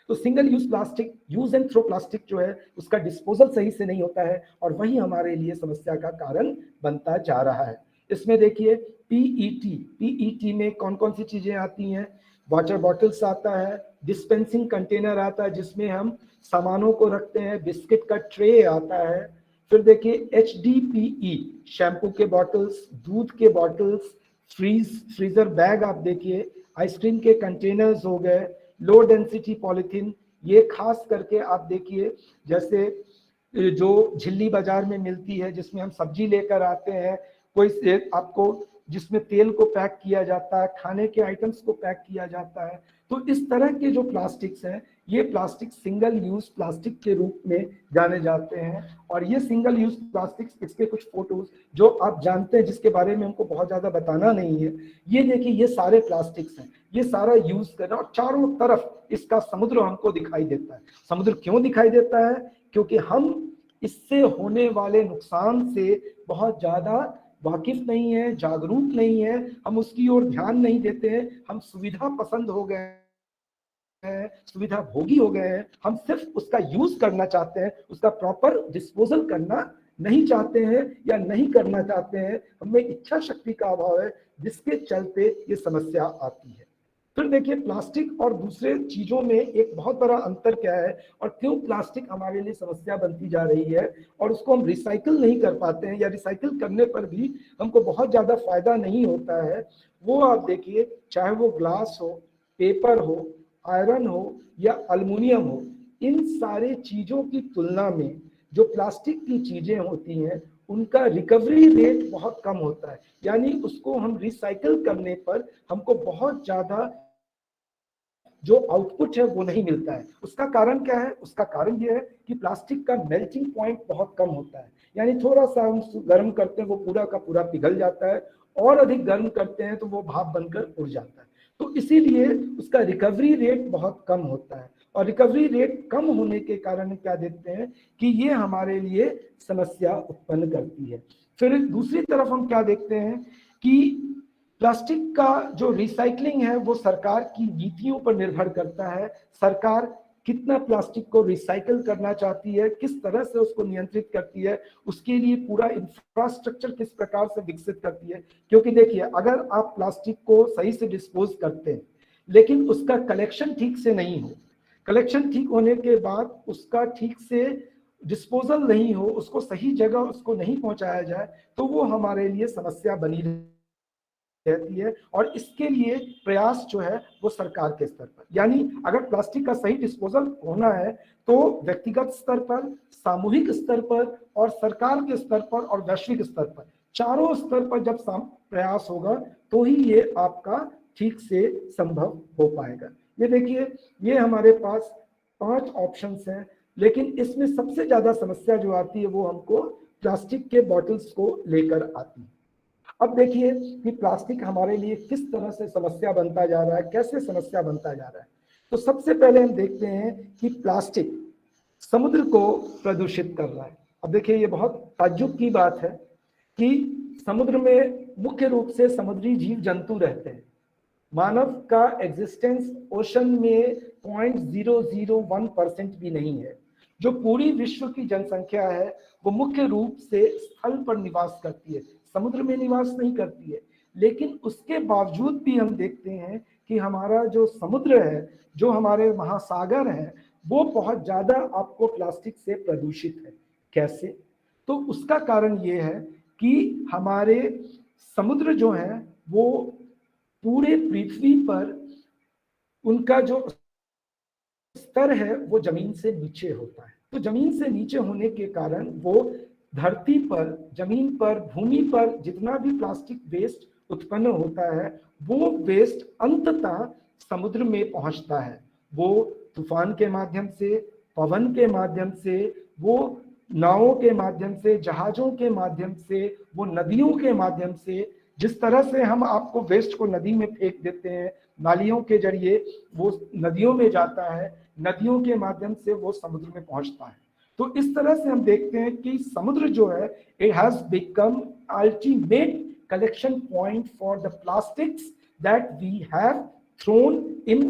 तो single use plastic, use and throw plastic जो है उसका डिस्पोजल सही से नहीं होता है और वही हमारे लिए समस्या का कारण बनता जा रहा है। इसमें देखिए पीईटी में कौन कौन सी चीजें आती हैं, वाटर बॉटल्स आता है, डिस्पेंसिंग कंटेनर आता है जिसमें हम सामानों को रखते हैं, बिस्किट का ट्रे आता है, फिर देखिए HDPE शैम्पू के बॉटल्स, दूध के बॉटल्स, फ्रीजर बैग, आप देखिए आइसक्रीम के कंटेनर्स हो गए, लो डेंसिटी पॉलिथीन, ये खास करके आप देखिए जैसे जो झिल्ली बाजार में मिलती है जिसमें हम सब्जी लेकर आते हैं, कोई आपको जिसमें तेल को पैक किया जाता है, खाने के आइटम्स को पैक किया जाता है, तो इस तरह के जो प्लास्टिक्स हैं ये प्लास्टिक सिंगल यूज प्लास्टिक के रूप में जाने जाते हैं। और ये सिंगल यूज प्लास्टिक्स, इसके कुछ फोटोज जो आप जानते हैं जिसके बारे में हमको बहुत ज्यादा बताना नहीं है, ये देखिए ये सारे प्लास्टिक्स हैं, ये सारा यूज करना, और चारों तरफ इसका समुद्र हमको दिखाई देता है। समुद्र क्यों दिखाई देता है? क्योंकि हम इससे होने वाले नुकसान से बहुत ज्यादा वाकिफ नहीं है, जागरूक नहीं है, हम उसकी ओर ध्यान नहीं देते हैं, हम सुविधा पसंद हो गए हैं, सुविधा भोगी हो गए हैं, हम सिर्फ उसका यूज करना चाहते हैं, उसका प्रॉपर डिस्पोजल करना नहीं चाहते हैं या नहीं करना चाहते हैं, हमें इच्छा शक्ति का अभाव है जिसके चलते ये समस्या आती है। फिर देखिए प्लास्टिक और दूसरे चीजों में एक बहुत बड़ा अंतर क्या है और क्यों प्लास्टिक हमारे लिए समस्या बनती जा रही है और उसको हम रिसाइकिल नहीं कर पाते हैं या रिसाइकिल करने पर भी हमको बहुत ज्यादा फायदा नहीं होता है। वो आप देखिए, चाहे वो ग्लास हो, पेपर हो, आयरन हो या अल्युमिनियम हो, इन सारे चीजों की तुलना में जो प्लास्टिक की चीजें होती हैं उनका रिकवरी रेट बहुत कम होता है, यानी उसको हम रिसाइकिल करने पर हमको बहुत ज्यादा जो आउटपुट है वो नहीं मिलता है। उसका कारण क्या है? उसका कारण ये है कि प्लास्टिक का मेल्टिंग पॉइंट बहुत कम होता है, यानी थोड़ा सा हम गर्म करते हैं वो पूरा का पूरा पिघल जाता है, और अधिक गर्म करते हैं तो वो भाप बनकर उड़ जाता है। तो इसीलिए उसका रिकवरी रेट बहुत कम होता है, और रिकवरी रेट कम होने के कारण क्या देखते हैं कि ये हमारे लिए समस्या उत्पन्न करती है। फिर दूसरी तरफ हम क्या देखते हैं कि प्लास्टिक का जो रिसाइकलिंग है वो सरकार की नीतियों पर निर्भर करता है। सरकार कितना प्लास्टिक को रिसाइकिल करना चाहती है, किस तरह से उसको नियंत्रित करती है, उसके लिए पूरा इंफ्रास्ट्रक्चर किस प्रकार से विकसित करती है। क्योंकि देखिए, अगर आप प्लास्टिक को सही से डिस्पोज करते हैं लेकिन उसका कलेक्शन ठीक से नहीं हो, कलेक्शन ठीक होने के बाद उसका ठीक से डिस्पोजल नहीं हो, उसको सही जगह उसको नहीं पहुंचाया जाए, तो वो हमारे लिए समस्या बनी रहती है। और इसके लिए प्रयास जो है वो सरकार के स्तर पर, यानी अगर प्लास्टिक का सही डिस्पोजल होना है तो व्यक्तिगत स्तर पर, सामूहिक स्तर पर और सरकार के स्तर पर और वैश्विक स्तर पर, चारों स्तर पर जब प्रयास होगा तो ही ये आपका ठीक से संभव हो पाएगा। ये देखिए, ये हमारे पास 5 ऑप्शंस हैं, लेकिन इसमें सबसे ज्यादा समस्या जो आती है वो हमको प्लास्टिक के बॉटल्स को लेकर आती है। अब देखिए कि प्लास्टिक हमारे लिए किस तरह से समस्या बनता जा रहा है, कैसे समस्या बनता जा रहा है। तो सबसे पहले हम देखते हैं कि प्लास्टिक समुद्र को प्रदूषित कर रहा है। अब देखिए, ये बहुत ताज्जुब की बात है कि समुद्र में मुख्य रूप से समुद्री जीव जंतु रहते हैं। मानव का एग्जिस्टेंस ओशन में 0.001% भी नहीं है। जो पूरी विश्व की जनसंख्या है वो मुख्य रूप से स्थल पर निवास करती है, समुद्र में निवास नहीं करती है। लेकिन उसके बावजूद भी हम देखते हैं कि हमारा जो समुद्र है, जो हमारे महासागर हैं, वो बहुत ज्यादा आपको प्लास्टिक से प्रदूषित है। कैसे? तो उसका कारण ये है कि हमारे समुद्र जो है वो पूरे पृथ्वी पर उनका जो स्तर है वो जमीन से नीचे होता है। तो जमीन से नीचे होने के कारण वो धरती पर, जमीन पर, भूमि पर जितना भी प्लास्टिक वेस्ट उत्पन्न होता है वो वेस्ट अंततः समुद्र में पहुंचता है। वो तूफान के माध्यम से, पवन के माध्यम से, वो नावों के माध्यम से, जहाजों के माध्यम से, वो नदियों के माध्यम से, जिस तरह से हम आपको वेस्ट को नदी में फेंक देते हैं, नालियों के जरिए वो नदियों में जाता है, नदियों के माध्यम से वो समुद्र में पहुंचता है। तो इस तरह से हम देखते हैं कि समुद्र जो है it has become ultimate collection point for the plastics that we have thrown in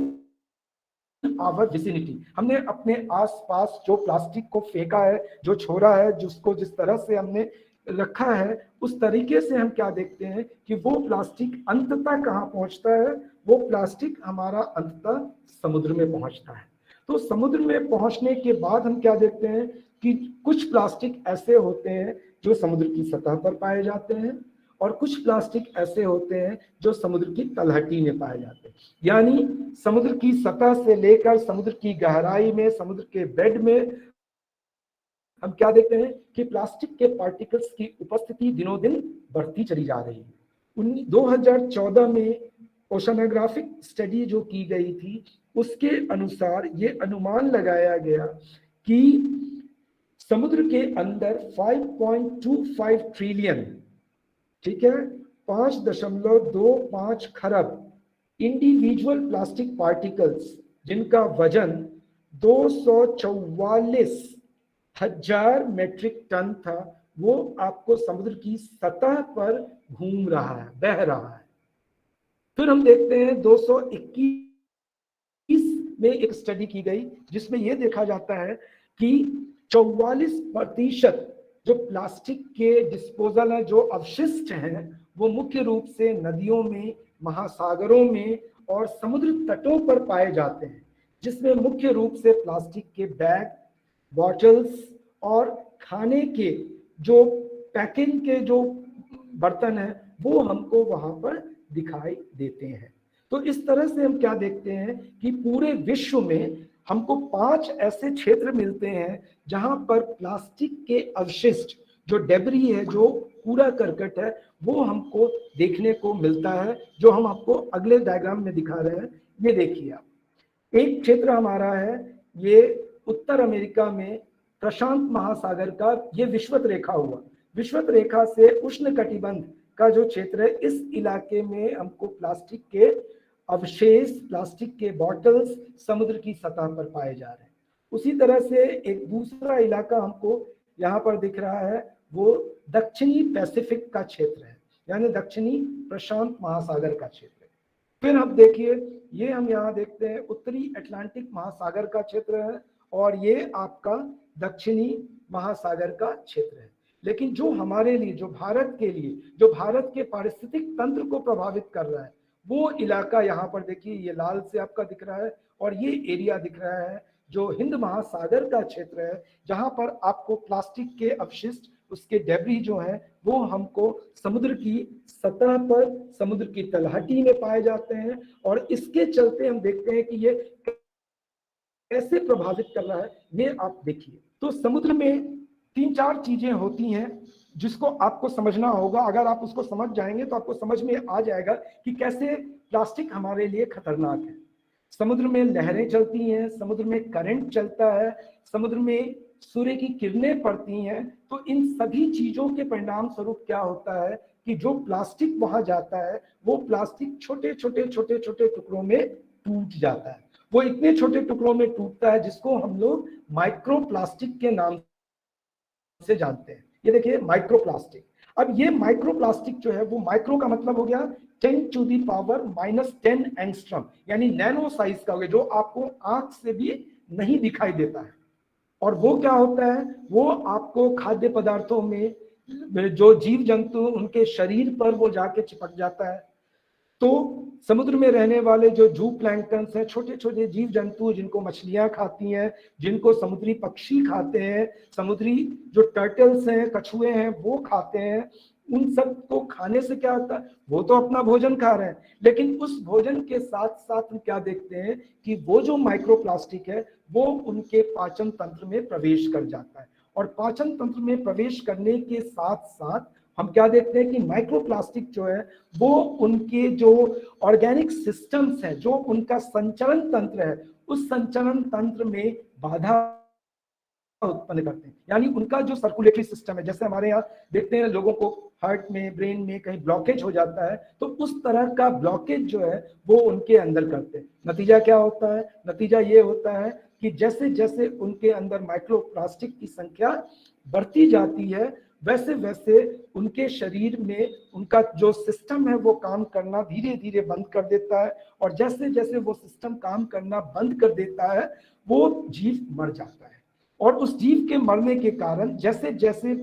our vicinity, हमने अपने आसपास जो प्लास्टिक को फेंका है, जो छोड़ा है, जिसको जिस तरह से हमने रखा है, उस तरीके से हम क्या देखते हैं कि वो प्लास्टिक अंततः कहाँ पहुंचता है? वो प्लास्टिक हमारा अंततः समुद्र में पहुंचता है। तो समुद्र में पहुंचने के बाद हम क्या देखते हैं कि कुछ प्लास्टिक ऐसे होते हैं जो समुद्र की सतह पर पाए जाते हैं, और कुछ प्लास्टिक ऐसे होते हैं जो समुद्र की तलहटी में पाए जाते हैं। यानी समुद्र की सतह से लेकर समुद्र की गहराई में, समुद्र के बेड में हम क्या देखते हैं कि प्लास्टिक के पार्टिकल्स की उपस्थिति दिनों दिन बढ़ती चली जा रही है। 2014 में ओशनोग्राफिक स्टडी जो की गई थी, उसके अनुसार ये अनुमान लगाया गया कि समुद्र के अंदर 5.25 ट्रिलियन, ठीक है, 5.25 खरब इंडिविजुअल प्लास्टिक पार्टिकल्स, जिनका वजन 244,000 मेट्रिक टन था, वो आपको समुद्र की सतह पर घूम रहा है, बह रहा है। फिर हम देखते हैं 221 में एक स्टडी की गई जिसमें यह देखा जाता है कि 44% जो प्लास्टिक के डिस्पोजल है, जो अवशिष्ट हैं, वो मुख्य रूप से नदियों में, महासागरों में और समुद्र तटों पर पाए जाते हैं, जिसमें मुख्य रूप से प्लास्टिक के बैग, बॉटल्स और खाने के जो पैकिंग के जो बर्तन हैं, वो हमको वहां पर दिखाई देते हैं। तो इस तरह से हम क्या देखते हैं कि पूरे विश्व में हमको 5 ऐसे क्षेत्र मिलते हैं जहां पर प्लास्टिक के अवशिष्ट, जो डेब्री है, जो कूड़ा करकट है, वो हमको देखने को मिलता है, जो हम आपको अगले डायग्राम में दिखा रहे हैं। ये देखिए आप, एक क्षेत्र हमारा है, ये उत्तर अमेरिका में प्रशांत महासागर का ये विषुवत रेखा हुआ। विषुवत रेखा से उष्ण कटिबंध का जो क्षेत्र है, इस इलाके में हमको प्लास्टिक के अवशेष, प्लास्टिक के बॉटल्स समुद्र की सतह पर पाए जा रहे हैं। उसी तरह से एक दूसरा इलाका हमको यहाँ पर दिख रहा है, वो दक्षिणी पैसिफिक का क्षेत्र है, यानी दक्षिणी प्रशांत महासागर का क्षेत्र है। फिर आप देखिए, ये हम यहाँ देखते हैं उत्तरी अटलांटिक महासागर का क्षेत्र है, और ये आपका दक्षिणी महासागर का क्षेत्र है। लेकिन जो हमारे लिए, जो भारत के लिए, जो भारत के पारिस्थितिक तंत्र को प्रभावित कर रहा है, वो इलाका यहाँ पर देखिए, ये लाल से आपका दिख रहा है, और ये एरिया दिख रहा है जो हिंद महासागर का क्षेत्र है, जहां पर आपको प्लास्टिक के अवशिष्ट, उसके डेब्री जो है, वो हमको समुद्र की सतह पर, समुद्र की तलहटी में पाए जाते हैं। और इसके चलते हम देखते हैं कि ये कैसे प्रभावित कर रहा है, ये आप देखिए। तो समुद्र में 3-4 चीजें होती हैं जिसको आपको समझना होगा। अगर आप उसको समझ जाएंगे तो आपको समझ में आ जाएगा कि कैसे प्लास्टिक हमारे लिए खतरनाक है। समुद्र में लहरें चलती हैं, समुद्र में करंट चलता है, समुद्र में सूर्य की किरणें पड़ती हैं। तो इन सभी चीजों के परिणाम स्वरूप क्या होता है कि जो प्लास्टिक वहां जाता है, वो प्लास्टिक छोटे छोटे छोटे छोटे टुकड़ों में टूट जाता है। वो इतने छोटे टुकड़ों में टूटता है जिसको हम लोग माइक्रो प्लास्टिक के नाम से जानते हैं। ये देखिए माइक्रोप्लास्टिक। अब ये माइक्रोप्लास्टिक जो है, वो माइक्रो का मतलब हो गया 10⁻⁻10 एंगस्ट्रम, यानी नैनो साइज का हो गया, जो आपको आंख से भी नहीं दिखाई देता है। और वो क्या होता है, वो आपको खाद्य पदार्थों में जो जीव जंतु, उनके शरीर पर वो जाके चिपक जाता है। तो समुद्र में रहने वाले जो जू प्लैंक्टन्स हैं, छोटे छोटे जीव जंतु, जिनको मछलियां खाती हैं, जिनको समुद्री पक्षी खाते हैं, समुद्री जो टर्टल्स हैं, कछुए हैं, वो खाते हैं, उन सब को खाने से क्या होता है, वो तो अपना भोजन खा रहे हैं, लेकिन उस भोजन के साथ साथ हम क्या देखते हैं कि वो जो माइक्रोप्लास्टिक है, वो उनके पाचन तंत्र में प्रवेश कर जाता है। और पाचन तंत्र में प्रवेश करने के साथ साथ हम क्या देखते हैं कि माइक्रोप्लास्टिक जो है, वो उनके जो ऑर्गेनिक सिस्टम्स हैं, जो उनका संचरण तंत्र है, उस संचरण तंत्र में बाधा उत्पन्न करते हैं। यानी उनका जो सर्कुलेटरी सिस्टम है, जैसे हमारे यहाँ देखते हैं लोगों को हार्ट में, ब्रेन में कहीं ब्लॉकेज हो जाता है, तो उस तरह का ब्लॉकेज जो है वो उनके अंदर करते हैं। नतीजा क्या होता है, नतीजा ये होता है कि जैसे जैसे उनके अंदर माइक्रोप्लास्टिक की संख्या बढ़ती जाती है, वैसे वैसे उनके शरीर में उनका जो सिस्टम है वो काम करना धीरे धीरे बंद कर देता है, और जैसे जैसे वो सिस्टम काम करना बंद कर देता है वो जीव मर जाता है। और उस जीव के मरने के कारण जैसे जैसे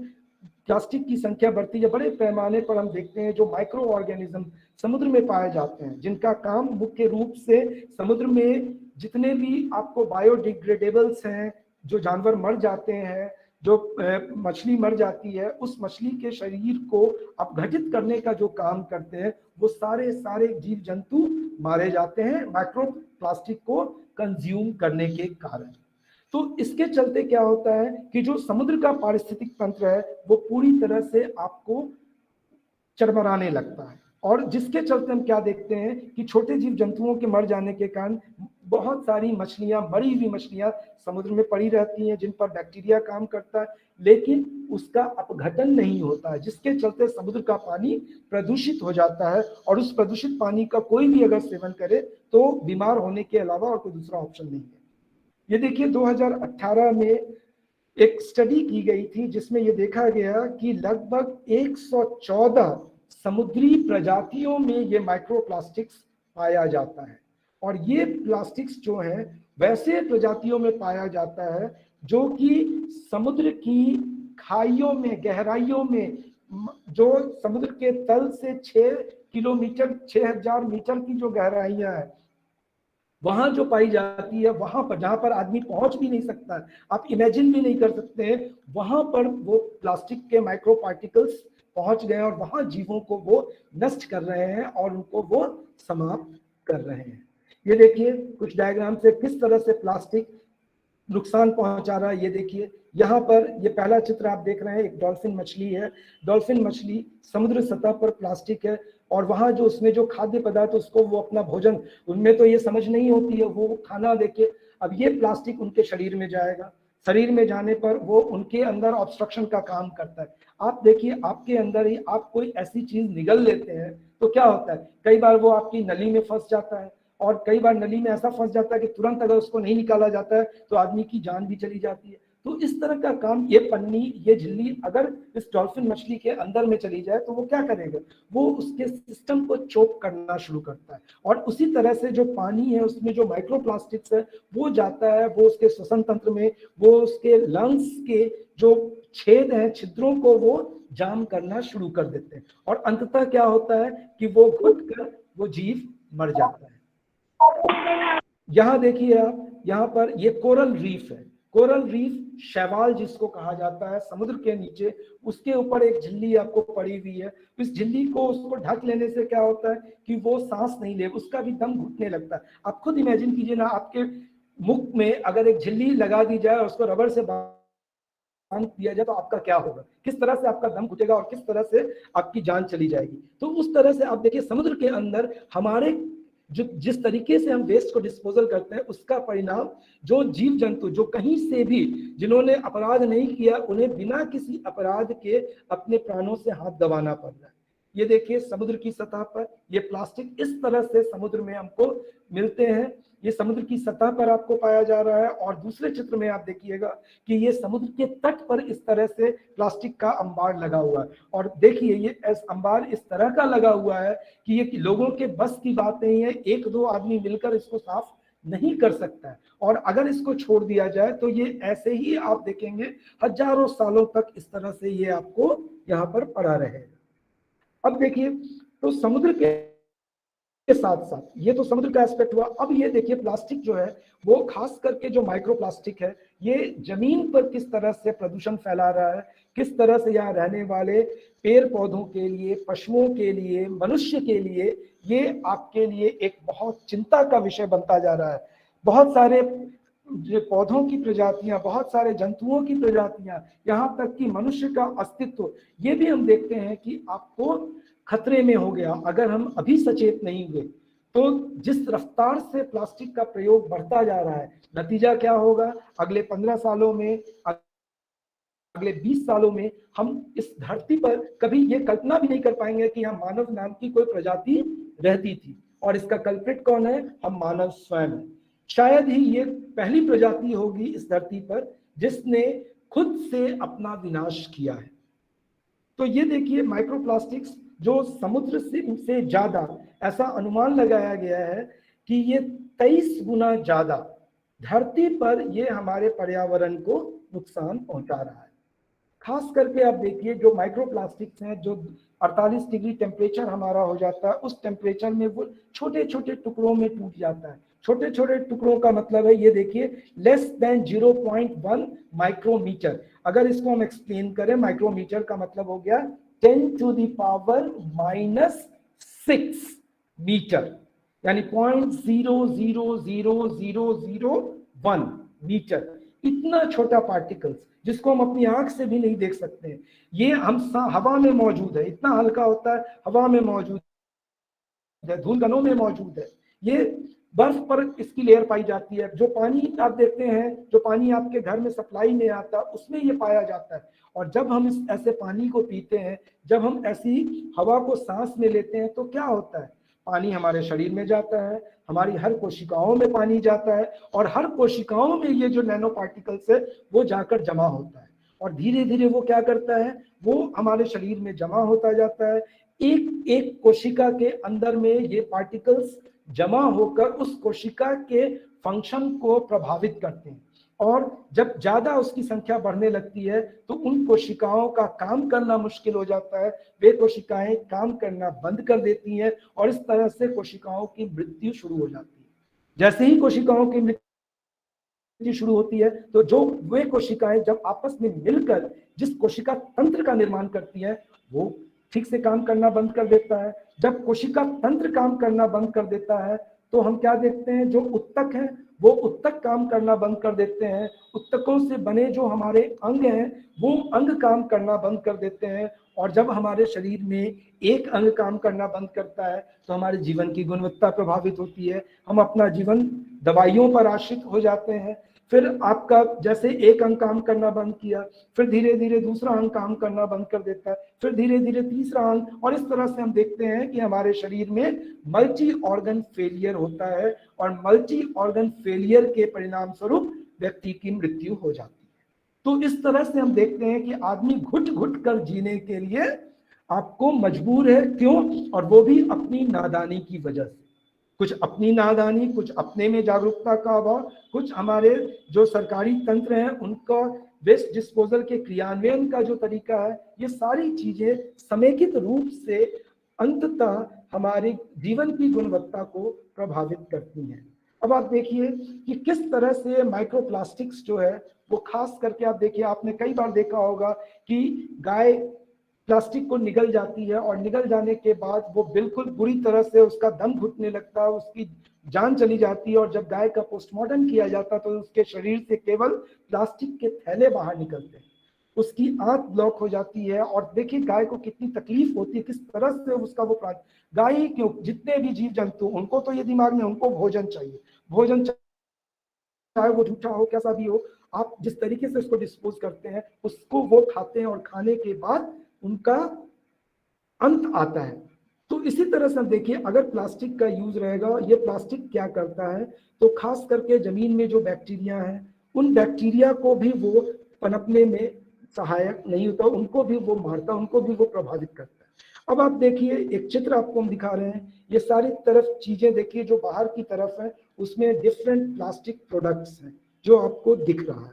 प्लास्टिक की संख्या बढ़ती है, बड़े पैमाने पर हम देखते हैं जो माइक्रो ऑर्गेनिज्म समुद्र में पाए जाते हैं, जिनका काम मुख्य रूप से समुद्र में जितने भी आपको बायोडिग्रेडेबल्स हैं, जो जानवर मर जाते हैं, जो मछली मर जाती है, उस मछली के शरीर को अपघटित करने का जो काम करते हैं, वो सारे सारे जीव जंतु मारे जाते हैं माइक्रो प्लास्टिक को कंज्यूम करने के कारण। तो इसके चलते क्या होता है कि जो समुद्र का पारिस्थितिक तंत्र है वो पूरी तरह से आपको चरमराने लगता है, और जिसके चलते हम क्या देखते हैं कि छोटे जीव जंतुओं के मर जाने के कारण बहुत सारी मछलियां, मरी हुई मछलियां समुद्र में पड़ी रहती हैं जिन पर बैक्टीरिया काम करता है, लेकिन उसका अपघटन नहीं होता है, जिसके चलते समुद्र का पानी प्रदूषित हो जाता है, और उस प्रदूषित पानी का कोई भी अगर सेवन करे तो बीमार होने के अलावा और कोई दूसरा ऑप्शन नहीं है। ये देखिए 2018 में एक स्टडी की गई थी जिसमें ये देखा गया कि लगभग 114 समुद्री प्रजातियों में ये माइक्रोप्लास्टिक्स पाया जाता है, और ये प्लास्टिक्स जो है वैसे प्रजातियों में पाया जाता है जो कि समुद्र की खाइयों में, गहराइयों में, जो समुद्र के तल से 6 किलोमीटर 6000 मीटर की जो गहराइयां है वहां जो पाई जाती है, वहां पर जहां पर आदमी पहुंच भी नहीं सकता, आप इमेजिन भी नहीं कर सकते हैं, वहां पर वो प्लास्टिक के माइक्रो पार्टिकल्स पहुंच गए और वहां जीवों को वो नष्ट कर रहे हैं और उनको वो समाप्त कर रहे हैं। ये देखिए कुछ डायग्राम से किस तरह से प्लास्टिक नुकसान पहुंचा रहा है। ये देखिए यहाँ पर ये पहला चित्र आप देख रहे हैं, एक डॉल्फिन मछली है। डॉल्फिन मछली समुद्र सतह पर प्लास्टिक है, और वहां जो उसमें जो खाद्य पदार्थ उसको वो अपना भोजन, उनमें तो ये समझ नहीं होती है, वो खाना देके अब ये प्लास्टिक उनके शरीर में जाएगा, शरीर में जाने पर वो उनके अंदर ऑब्स्ट्रक्शन का काम करता है। आप देखिए आपके अंदर ही आप कोई ऐसी चीज निगल लेते हैं तो क्या होता है, कई बार वो आपकी नली में फंस जाता है, और कई बार नली में ऐसा फंस जाता है कि तुरंत अगर उसको नहीं निकाला जाता है तो आदमी की जान भी चली जाती है। तो इस तरह का काम ये पन्नी, ये झिल्ली अगर इस डॉल्फिन मछली के अंदर में चली जाए तो वो क्या करेगा, वो उसके सिस्टम को चोक करना शुरू करता है, और उसी तरह से जो पानी है उसमें जो माइक्रोप्लास्टिक्स है वो जाता है, वो उसके श्वसन तंत्र में, वो उसके लंग्स के जो छेद हैं, छिद्रों को वो जाम करना शुरू कर देते हैं, और अंततः क्या होता है कि वो घुट कर वो जीव मर जाता है। यहाँ देखिए आप, यहाँ पर ये कोरल रीफ है। कोरल रीफ शैवाल जिसको कहा जाता है, समुद्र के नीचे उसके ऊपर एक झिल्ली आपको पड़ी हुई है। इस झिल्ली को उसको ढक लेने से क्या होता है कि वो सांस नहीं ले, उसका भी दम घुटने लगता है। आप खुद इमेजिन कीजिए ना, आपके मुख में अगर एक झिल्ली लगा दी जाए और उसको रबर से बांध दिया जाए तो आपका क्या होगा, किस तरह से आपका दम घुटेगा और किस तरह से आपकी जान चली जाएगी। तो उस तरह से आप देखिए समुद्र के अंदर हमारे जो जिस तरीके से हम वेस्ट को डिस्पोजल करते हैं उसका परिणाम जो जीव जंतु जो कहीं से भी जिन्होंने अपराध नहीं किया उन्हें बिना किसी अपराध के अपने प्राणों से हाथ दबाना पड़ रहा है। ये देखिए समुद्र की सतह पर ये प्लास्टिक इस तरह से समुद्र में हमको मिलते हैं, ये समुद्र की सतह पर आपको पाया जा रहा है। और दूसरे चित्र में आप देखिएगा कि ये समुद्र के तट पर इस तरह से प्लास्टिक का अंबार लगा हुआ है, और देखिए ये अंबार इस तरह का लगा हुआ है कि ये लोगों के बस की बात नहीं है, एक दो आदमी मिलकर इसको साफ नहीं कर सकता है, और अगर इसको छोड़ दिया जाए तो ये ऐसे ही आप देखेंगे हजारों सालों तक इस तरह से ये आपको यहाँ पर पड़ा रहेगा। अब देखिए तो समुद्र के साथ साथ ये तो समुद्र का एस्पेक्ट हुआ। अब ये देखिए प्लास्टिक जो है वो खास करके जो माइक्रोप्लास्टिक है ये जमीन पर किस तरह से प्रदूषण फैला रहा है, किस तरह से यहाँ रहने वाले पेड़ पौधों के लिए, पशुओं के लिए, मनुष्य के लिए ये आपके लिए एक बहुत चिंता का विषय बनता जा रहा है। बहुत सारे जो पौधों की प्रजातियां, बहुत सारे जंतुओं की प्रजातियां, यहाँ तक कि मनुष्य का अस्तित्व, ये भी हम देखते हैं कि आपको खतरे में हो गया अगर हम अभी सचेत नहीं हुए। तो जिस रफ्तार से प्लास्टिक का प्रयोग बढ़ता जा रहा है, नतीजा क्या होगा, अगले 15 सालों में, अगले 20 सालों में हम इस धरती पर कभी ये कल्पना भी नहीं कर पाएंगे कि यहाँ मानव नाम की कोई प्रजाति रहती थी, और इसका कल्प्रिट कौन है, हम मानव स्वयं है। शायद ही ये पहली प्रजाति होगी इस धरती पर जिसने खुद से अपना विनाश किया है। तो ये देखिए माइक्रोप्लास्टिक्स जो समुद्र से ज्यादा, ऐसा अनुमान लगाया गया है कि ये 23 गुना ज्यादा धरती पर ये हमारे पर्यावरण को नुकसान पहुंचा रहा है। खास करके आप देखिए जो माइक्रोप्लास्टिक्स हैं, जो 48 डिग्री टेम्परेचर हमारा हो जाता है, उस टेम्परेचर में वो छोटे छोटे टुकड़ों में टूट जाता है। छोटे छोटे टुकड़ों का मतलब है, ये देखिए लेस देन 0.1 माइक्रोमीटर। अगर इसको हम एक्सप्लेन करें, माइक्रोमीटर का मतलब हो गया 10 टू द पावर -6 मीटर, यानी 0.00001 मीटर। इतना छोटा पार्टिकल्स जिसको हम अपनी आंख से भी नहीं देख सकते हैं, ये हम हवा में मौजूद है, इतना हल्का होता है, हवा में मौजूद है, धूल कणों में मौजूद है। ये बर्फ पर इसकी लेयर पाई जाती है। जो पानी आप देखते हैं, जो पानी आपके घर में सप्लाई में आता है, उसमें ये पाया जाता है। और जब हम इस ऐसे पानी को पीते हैं, जब हम ऐसी हवा को सांस में लेते हैं, तो क्या होता है, पानी हमारे शरीर में जाता है, हमारी हर कोशिकाओं में पानी जाता है, और हर कोशिकाओं में ये जो नैनो पार्टिकल्स है वो जाकर जमा होता है, और धीरे धीरे वो क्या करता है, वो हमारे शरीर में जमा होता जाता है। एक एक कोशिका के अंदर में ये पार्टिकल्स जमा होकर उस कोशिका के फंक्शन को प्रभावित करते हैं, और जब ज्यादा उसकी संख्या बढ़ने लगती है तो उन कोशिकाओं का काम करना मुश्किल हो जाता है, वे कोशिकाएं काम करना बंद कर देती हैं, और इस तरह से कोशिकाओं की मृत्यु शुरू हो जाती है। जैसे ही कोशिकाओं की मृत्यु शुरू होती है, तो जो वे कोशिकाएं जब आपस में मिलकर जिस कोशिका तंत्र का निर्माण करती है, वो ठीक से काम करना बंद कर देता है। जब कोशिका तंत्र काम करना बंद कर देता है, तो हम क्या देखते हैं, जो उत्तक हैं वो उत्तक काम करना बंद कर देते हैं। उत्तकों से बने जो हमारे अंग हैं, वो अंग काम करना बंद कर देते हैं। और जब हमारे शरीर में एक अंग काम करना बंद करता है, तो हमारे जीवन की गुणवत्ता प्रभावित होती है। हम अपना जीवन दवाइयों पर आश्रित हो जाते हैं। फिर आपका जैसे एक अंग काम करना बंद किया, फिर धीरे धीरे दूसरा अंग काम करना बंद कर देता है, फिर धीरे धीरे तीसरा अंग, और इस तरह से हम देखते हैं कि हमारे शरीर में मल्टी ऑर्गन फेलियर होता है, और मल्टी ऑर्गन फेलियर के परिणाम स्वरूप व्यक्ति की मृत्यु हो जाती है। तो इस तरह से हम देखते हैं कि आदमी घुट घुट कर जीने के लिए आपको मजबूर है। क्यों? और वो भी अपनी नादानी की वजह से। कुछ अपनी नादानी, कुछ अपने में जागरूकता का अभाव, कुछ हमारे जो सरकारी तंत्र हैं उनका वेस्ट डिस्पोजल के क्रियान्वयन का जो तरीका है, ये सारी चीजें समेकित रूप से अंततः हमारे जीवन की गुणवत्ता को प्रभावित करती हैं। अब आप देखिए कि किस तरह से माइक्रोप्लास्टिक्स जो है वो खास करके आप देखिए, आपने कई बार देखा होगा कि गाय प्लास्टिक को निगल जाती है, और निगल जाने के बाद वो बिल्कुल बुरी तरह से उसका दम घुटने लगता है, उसकी जान चली जाती है। और जब गाय का पोस्टमार्टम किया जाता है तो उसके शरीर से केवल प्लास्टिक के थैले बाहर निकलते हैं, उसकी आंत ब्लॉक हो जाती है। और देखिए गाय को कितनी तकलीफ होती है, किस तरह से उसका वो गाय क्यों, जितने भी जीव जंतु, उनको तो ये दिमाग में, उनको भोजन चाहिए, भोजन चाहे वो झूठा हो कैसा भी हो, आप जिस तरीके से उसको डिस्पोज करते हैं उसको वो खाते हैं, और खाने के बाद उनका अंत आता है। तो इसी तरह से देखिए, अगर प्लास्टिक का यूज रहेगा, ये प्लास्टिक क्या करता है, तो खास करके जमीन में जो बैक्टीरिया हैं, उन बैक्टीरिया को भी वो पनपने में सहायक नहीं होता, उनको भी वो मारता, उनको भी वो प्रभावित करता है। अब आप देखिए, एक चित्र आपको हम दिखा रहे हैं, ये सारी तरफ चीजें देखिए जो बाहर की तरफ है, उसमें डिफरेंट प्लास्टिक प्रोडक्ट्स हैं जो आपको दिख रहा है।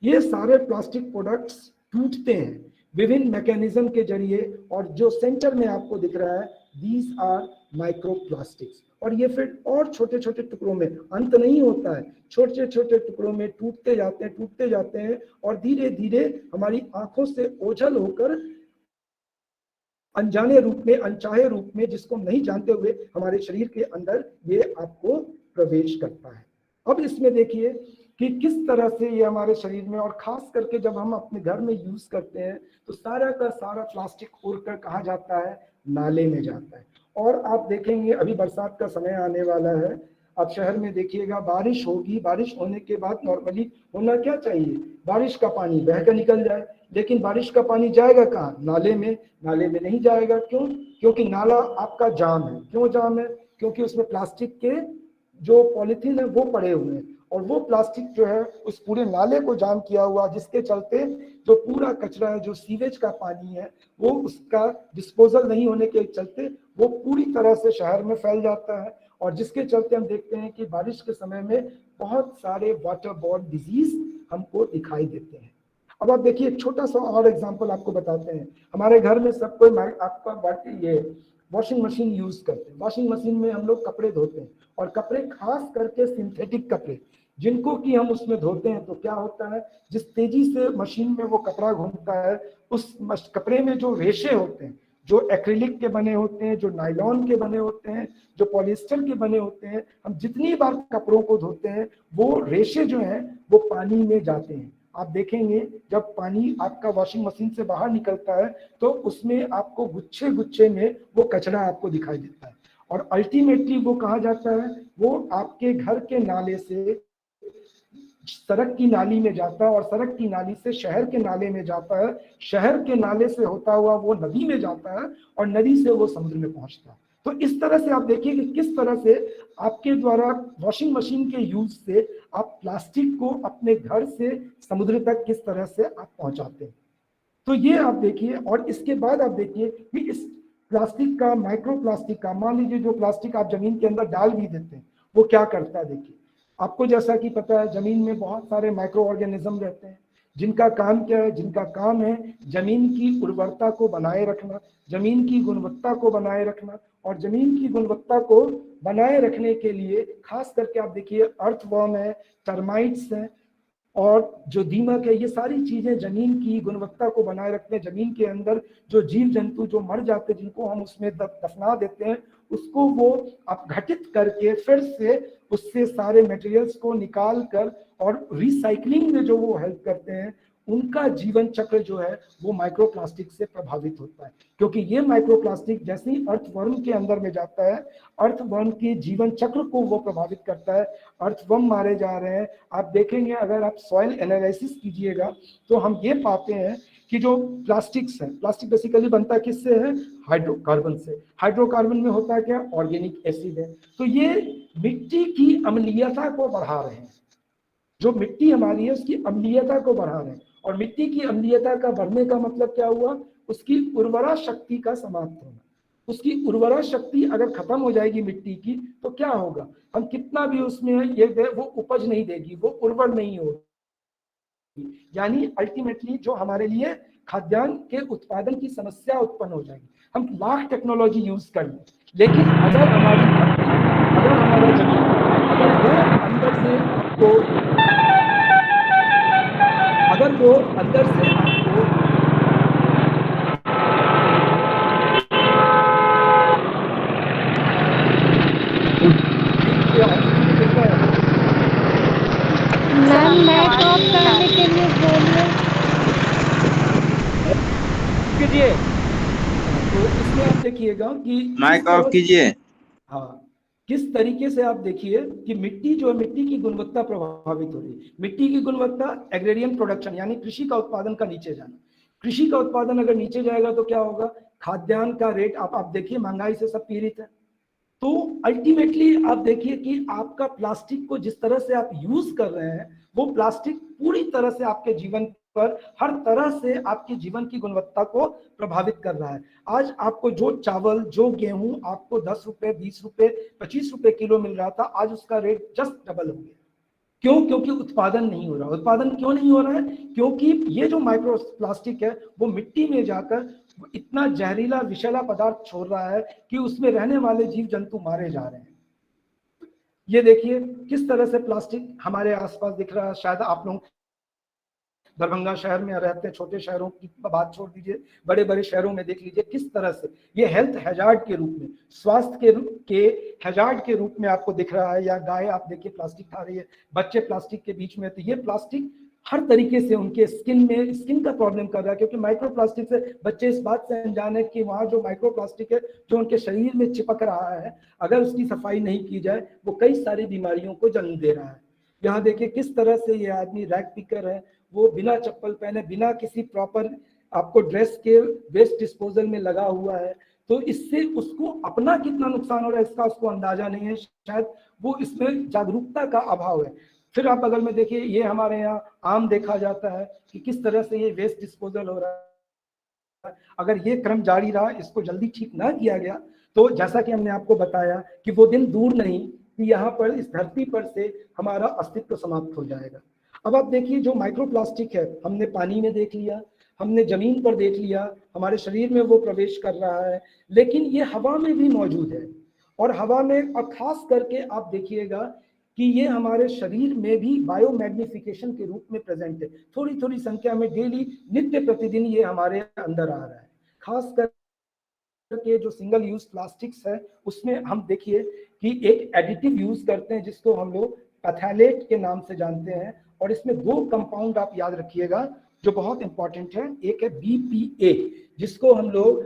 ये सारे प्लास्टिक प्रोडक्ट्स टूटते हैं विभिन्न मैकेनिज्म के जरिए, और जो सेंटर में आपको दिख रहा है, दीज आर माइक्रोप्लास्टिक्स। और ये फिर और छोटे छोटे टुकड़ों में, अंत नहीं होता है, छोटे छोटे टुकड़ों में टूटते जाते हैं, और धीरे धीरे हमारी आंखों से ओझल होकर अनजाने रूप में, अनचाहे रूप में, जिसको नहीं जानते हुए हमारे शरीर के अंदर ये आपको प्रवेश करता है। अब इसमें देखिए कि किस तरह से ये हमारे शरीर में, और खास करके जब हम अपने घर में यूज करते हैं, तो सारा का सारा प्लास्टिक उड़कर कहाँ जाता है, नाले में जाता है। और आप देखेंगे अभी बरसात का समय आने वाला है, आप शहर में देखिएगा, बारिश होगी, बारिश होने के बाद नॉर्मली होना क्या चाहिए, बारिश का पानी बह कर निकल जाए, लेकिन बारिश का पानी जाएगा कहाँ, नाले में। नाले में नहीं जाएगा, क्यों? क्योंकि नाला आपका जाम है। क्यों जाम है? क्योंकि उसमें प्लास्टिक के जो पॉलिथीन है वो पड़े हुए हैं, और वो प्लास्टिक जो है उस पूरे नाले को जाम किया हुआ, जिसके चलते जो पूरा कचरा है, जो सीवेज का पानी है, वो उसका डिस्पोजल नहीं होने के चलते वो पूरी तरह से शहर में फैल जाता है, और जिसके चलते हम देखते हैं कि बारिश के समय में बहुत सारे वाटर बॉर्न डिजीज हमको दिखाई देते हैं। अब आप देखिए, एक छोटा सा और एग्जांपल आपको बताते हैं। हमारे घर में सब कोई आपका ये वॉशिंग मशीन यूज करते हैं। वॉशिंग मशीन में हम लोग कपड़े धोते हैं, और कपड़े खास करके सिंथेटिक कपड़े जिनको कि हम उसमें धोते हैं, तो क्या होता है, जिस तेजी से मशीन में वो कपड़ा घूमता है, उस कपड़े में जो रेशे होते हैं, जो एक्रिलिक के बने होते हैं, जो नायलॉन के बने होते हैं, जो पॉलिएस्टर के बने होते हैं, हम जितनी बार कपड़ों को धोते हैं वो रेशे जो हैं वो पानी में जाते हैं। आप देखेंगे जब पानी आपका वॉशिंग मशीन से बाहर निकलता है तो उसमें आपको गुच्छे गुच्छे में वो कचरा आपको दिखाई देता है, और अल्टीमेटली वो कहाँ जाता है, वो आपके घर के नाले से सड़क की नाली में जाता है, और सड़क की नाली से शहर के नाले में जाता है, शहर के नाले से होता हुआ वो नदी में जाता है, और नदी से वो समुद्र में पहुंचता है। तो इस तरह से आप देखिए कि किस तरह से आपके द्वारा वॉशिंग मशीन के यूज से आप प्लास्टिक को अपने घर से समुद्र तक किस तरह से आप पहुंचाते हैं। तो ये आप देखिए, और इसके बाद आप देखिए कि इस प्लास्टिक का, माइक्रो प्लास्टिक का, मान लीजिए जो प्लास्टिक आप जमीन के अंदर डाल भी देते हैं, वो क्या करता है। देखिए, आपको जैसा कि पता है, जमीन में बहुत सारे माइक्रो ऑर्गेनिज्म रहते हैं, जिनका काम क्या है, जिनका काम है जमीन की उर्वरता को बनाए रखना, जमीन की गुणवत्ता को बनाए रखना, और जमीन की गुणवत्ता को बनाए रखने के लिए खास करके आप देखिए अर्थवर्म है, टर्माइट्स हैं, और जो दीमक है, ये सारी चीजें जमीन की गुणवत्ता को बनाए रखते हैं। जमीन के अंदर जो जीव जंतु जो मर जाते हैं, जिनको हम उसमें दफना देते हैं, उसको वो अपघटित करके फिर से उससे सारे मटेरियल्स को निकाल कर और रिसाइकलिंग में जो वो हेल्प करते हैं, उनका जीवन चक्र जो है वो माइक्रोप्लास्टिक से प्रभावित होता है। क्योंकि ये माइक्रोप्लास्टिक जैसे ही अर्थवर्म के अंदर में जाता है, अर्थवर्म के जीवन चक्र को वो प्रभावित करता है, अर्थवर्म मारे जा रहे हैं। आप देखेंगे, अगर आप सॉइल एनालिसिस कीजिएगा तो हम ये पाते हैं कि जो प्लास्टिक्स है, प्लास्टिक बेसिकली बनता किससे है, हाइड्रोकार्बन से। हाइड्रोकार्बन में होता है क्या, ऑर्गेनिक एसिड है। तो ये मिट्टी की अम्लीयता को बढ़ा रहे हैं, जो मिट्टी हमारी है उसकी अम्लीयता को बढ़ा रहे हैं, और मिट्टी की अम्लीयता का बढ़ने का मतलब क्या हुआ, उसकी उर्वरा शक्ति का समाप्त होना। उसकी उर्वरा शक्ति अगर खत्म हो जाएगी मिट्टी की, तो क्या होगा, हम कितना भी उसमें ये वो उपज नहीं देगी, वो उर्वर नहीं होगी, यानी अल्टीमेटली जो हमारे लिए खाद्यान्न के उत्पादन की समस्या उत्पन्न हो जाएगी। हम लाख टेक्नोलॉजी यूज कर लें, लेकिन अगर हमारी अगर हमारा जमीन अगर वो अंदर से आपको अगर वो अंदर से आपको मैम नेट ऑफ करने के लिए बोलिए। कीजिए। तो इसमें आप देखिएगा कि माइक ऑफ कीजिए। हाँ, किस तरीके से आप देखिए कि मिट्टी जो है, मिट्टी की गुणवत्ता प्रभावित हो रही है। मिट्टी की गुणवत्ता, एग्रेरियन प्रोडक्शन यानी कृषि का उत्पादन का नीचे जाना। कृषि का उत्पादन अगर नीचे जाएगा तो क्या होगा, खाद्यान्न का रेट आप देखिए, महंगाई से सब पीड़ित है। तो अल्टीमेटली आप देखिए कि आपका प्लास्टिक को जिस तरह से आप यूज कर रहे हैं, वो प्लास्टिक पूरी तरह से आपके जीवन पर हर तरह से आपके जीवन की गुणवत्ता को प्रभावित कर रहा है। आज आपको जो चावल, जो गेहूं आपको 10 रुपए, 20 रुपए, 25 रुपए किलो मिल रहा था, आज उसका रेट जस्ट डबल हो गया। क्यों? क्योंकि उत्पादन नहीं हो रहा। उत्पादन क्यों नहीं हो रहा है? क्योंकि ये जो माइक्रो प्लास्टिक है वो मिट्टी में जाकर इतना जहरीला विषैला पदार्थ छोड़ रहा है कि उसमें रहने वाले जीव जंतु मारे जा रहे हैं। ये देखिए किस तरह से प्लास्टिक हमारे आसपास दिख रहा है। शायद आप लोग दरभंगा शहर में रहते हैं, छोटे शहरों की बात छोड़ दीजिए, बड़े बड़े शहरों में देख लीजिए किस तरह से ये हेल्थ हैजार्ड के रूप में, स्वास्थ्य के हैजार्ड के रूप में आपको दिख रहा है। या गाय आप देखिए प्लास्टिक खा रही है, बच्चे प्लास्टिक के बीच में, तो ये प्लास्टिक हर तरीके से उनके स्किन का प्रॉब्लम कर रहा है। क्योंकि माइक्रो प्लास्टिक से बच्चे इस बात से अनजान है कि वहाँ जो माइक्रो प्लास्टिक है जो उनके शरीर में चिपक रहा है, अगर उसकी सफाई नहीं की जाए वो कई सारी बीमारियों को जन्म दे रहा है। यहाँ देखिए किस तरह से ये आदमी रैक पिकर है, वो बिना चप्पल पहने, बिना किसी प्रॉपर आपको ड्रेस के वेस्ट डिस्पोजल में लगा हुआ है। तो इससे उसको अपना कितना नुकसान हो रहा है इसका उसको अंदाजा नहीं है। शायद वो इसमें जागरूकता का अभाव है। फिर आप बगल में देखिए, ये हमारे यहाँ आम देखा जाता है कि किस तरह से ये वेस्ट डिस्पोजल हो रहा है। अगर ये क्रम जारी रहा, इसको जल्दी ठीक ना किया गया, तो जैसा कि हमने आपको बताया कि वो दिन दूर नहीं कि यहाँ पर इस धरती पर से हमारा अस्तित्व समाप्त हो जाएगा। अब आप देखिए, जो माइक्रोप्लास्टिक है, हमने पानी में देख लिया, हमने जमीन पर देख लिया, हमारे शरीर में वो प्रवेश कर रहा है, लेकिन ये हवा में भी मौजूद है। और हवा में, और खास करके आप देखिएगा कि ये हमारे शरीर में भी बायोमैग्निफिकेशन के रूप में प्रेजेंट है। थोड़ी थोड़ी संख्या में डेली, नित्य प्रतिदिन ये हमारे अंदर आ रहा है। खास करके जो सिंगल यूज प्लास्टिक्स है, उसमें हम देखिए कि एक एडिटिव यूज करते हैं जिसको हम लोग पैथैलेट के नाम से जानते हैं। और इसमें दो कंपाउंड आप याद रखिएगा जो बहुत इंपॉर्टेंट है। एक है BPA, जिसको हम लोग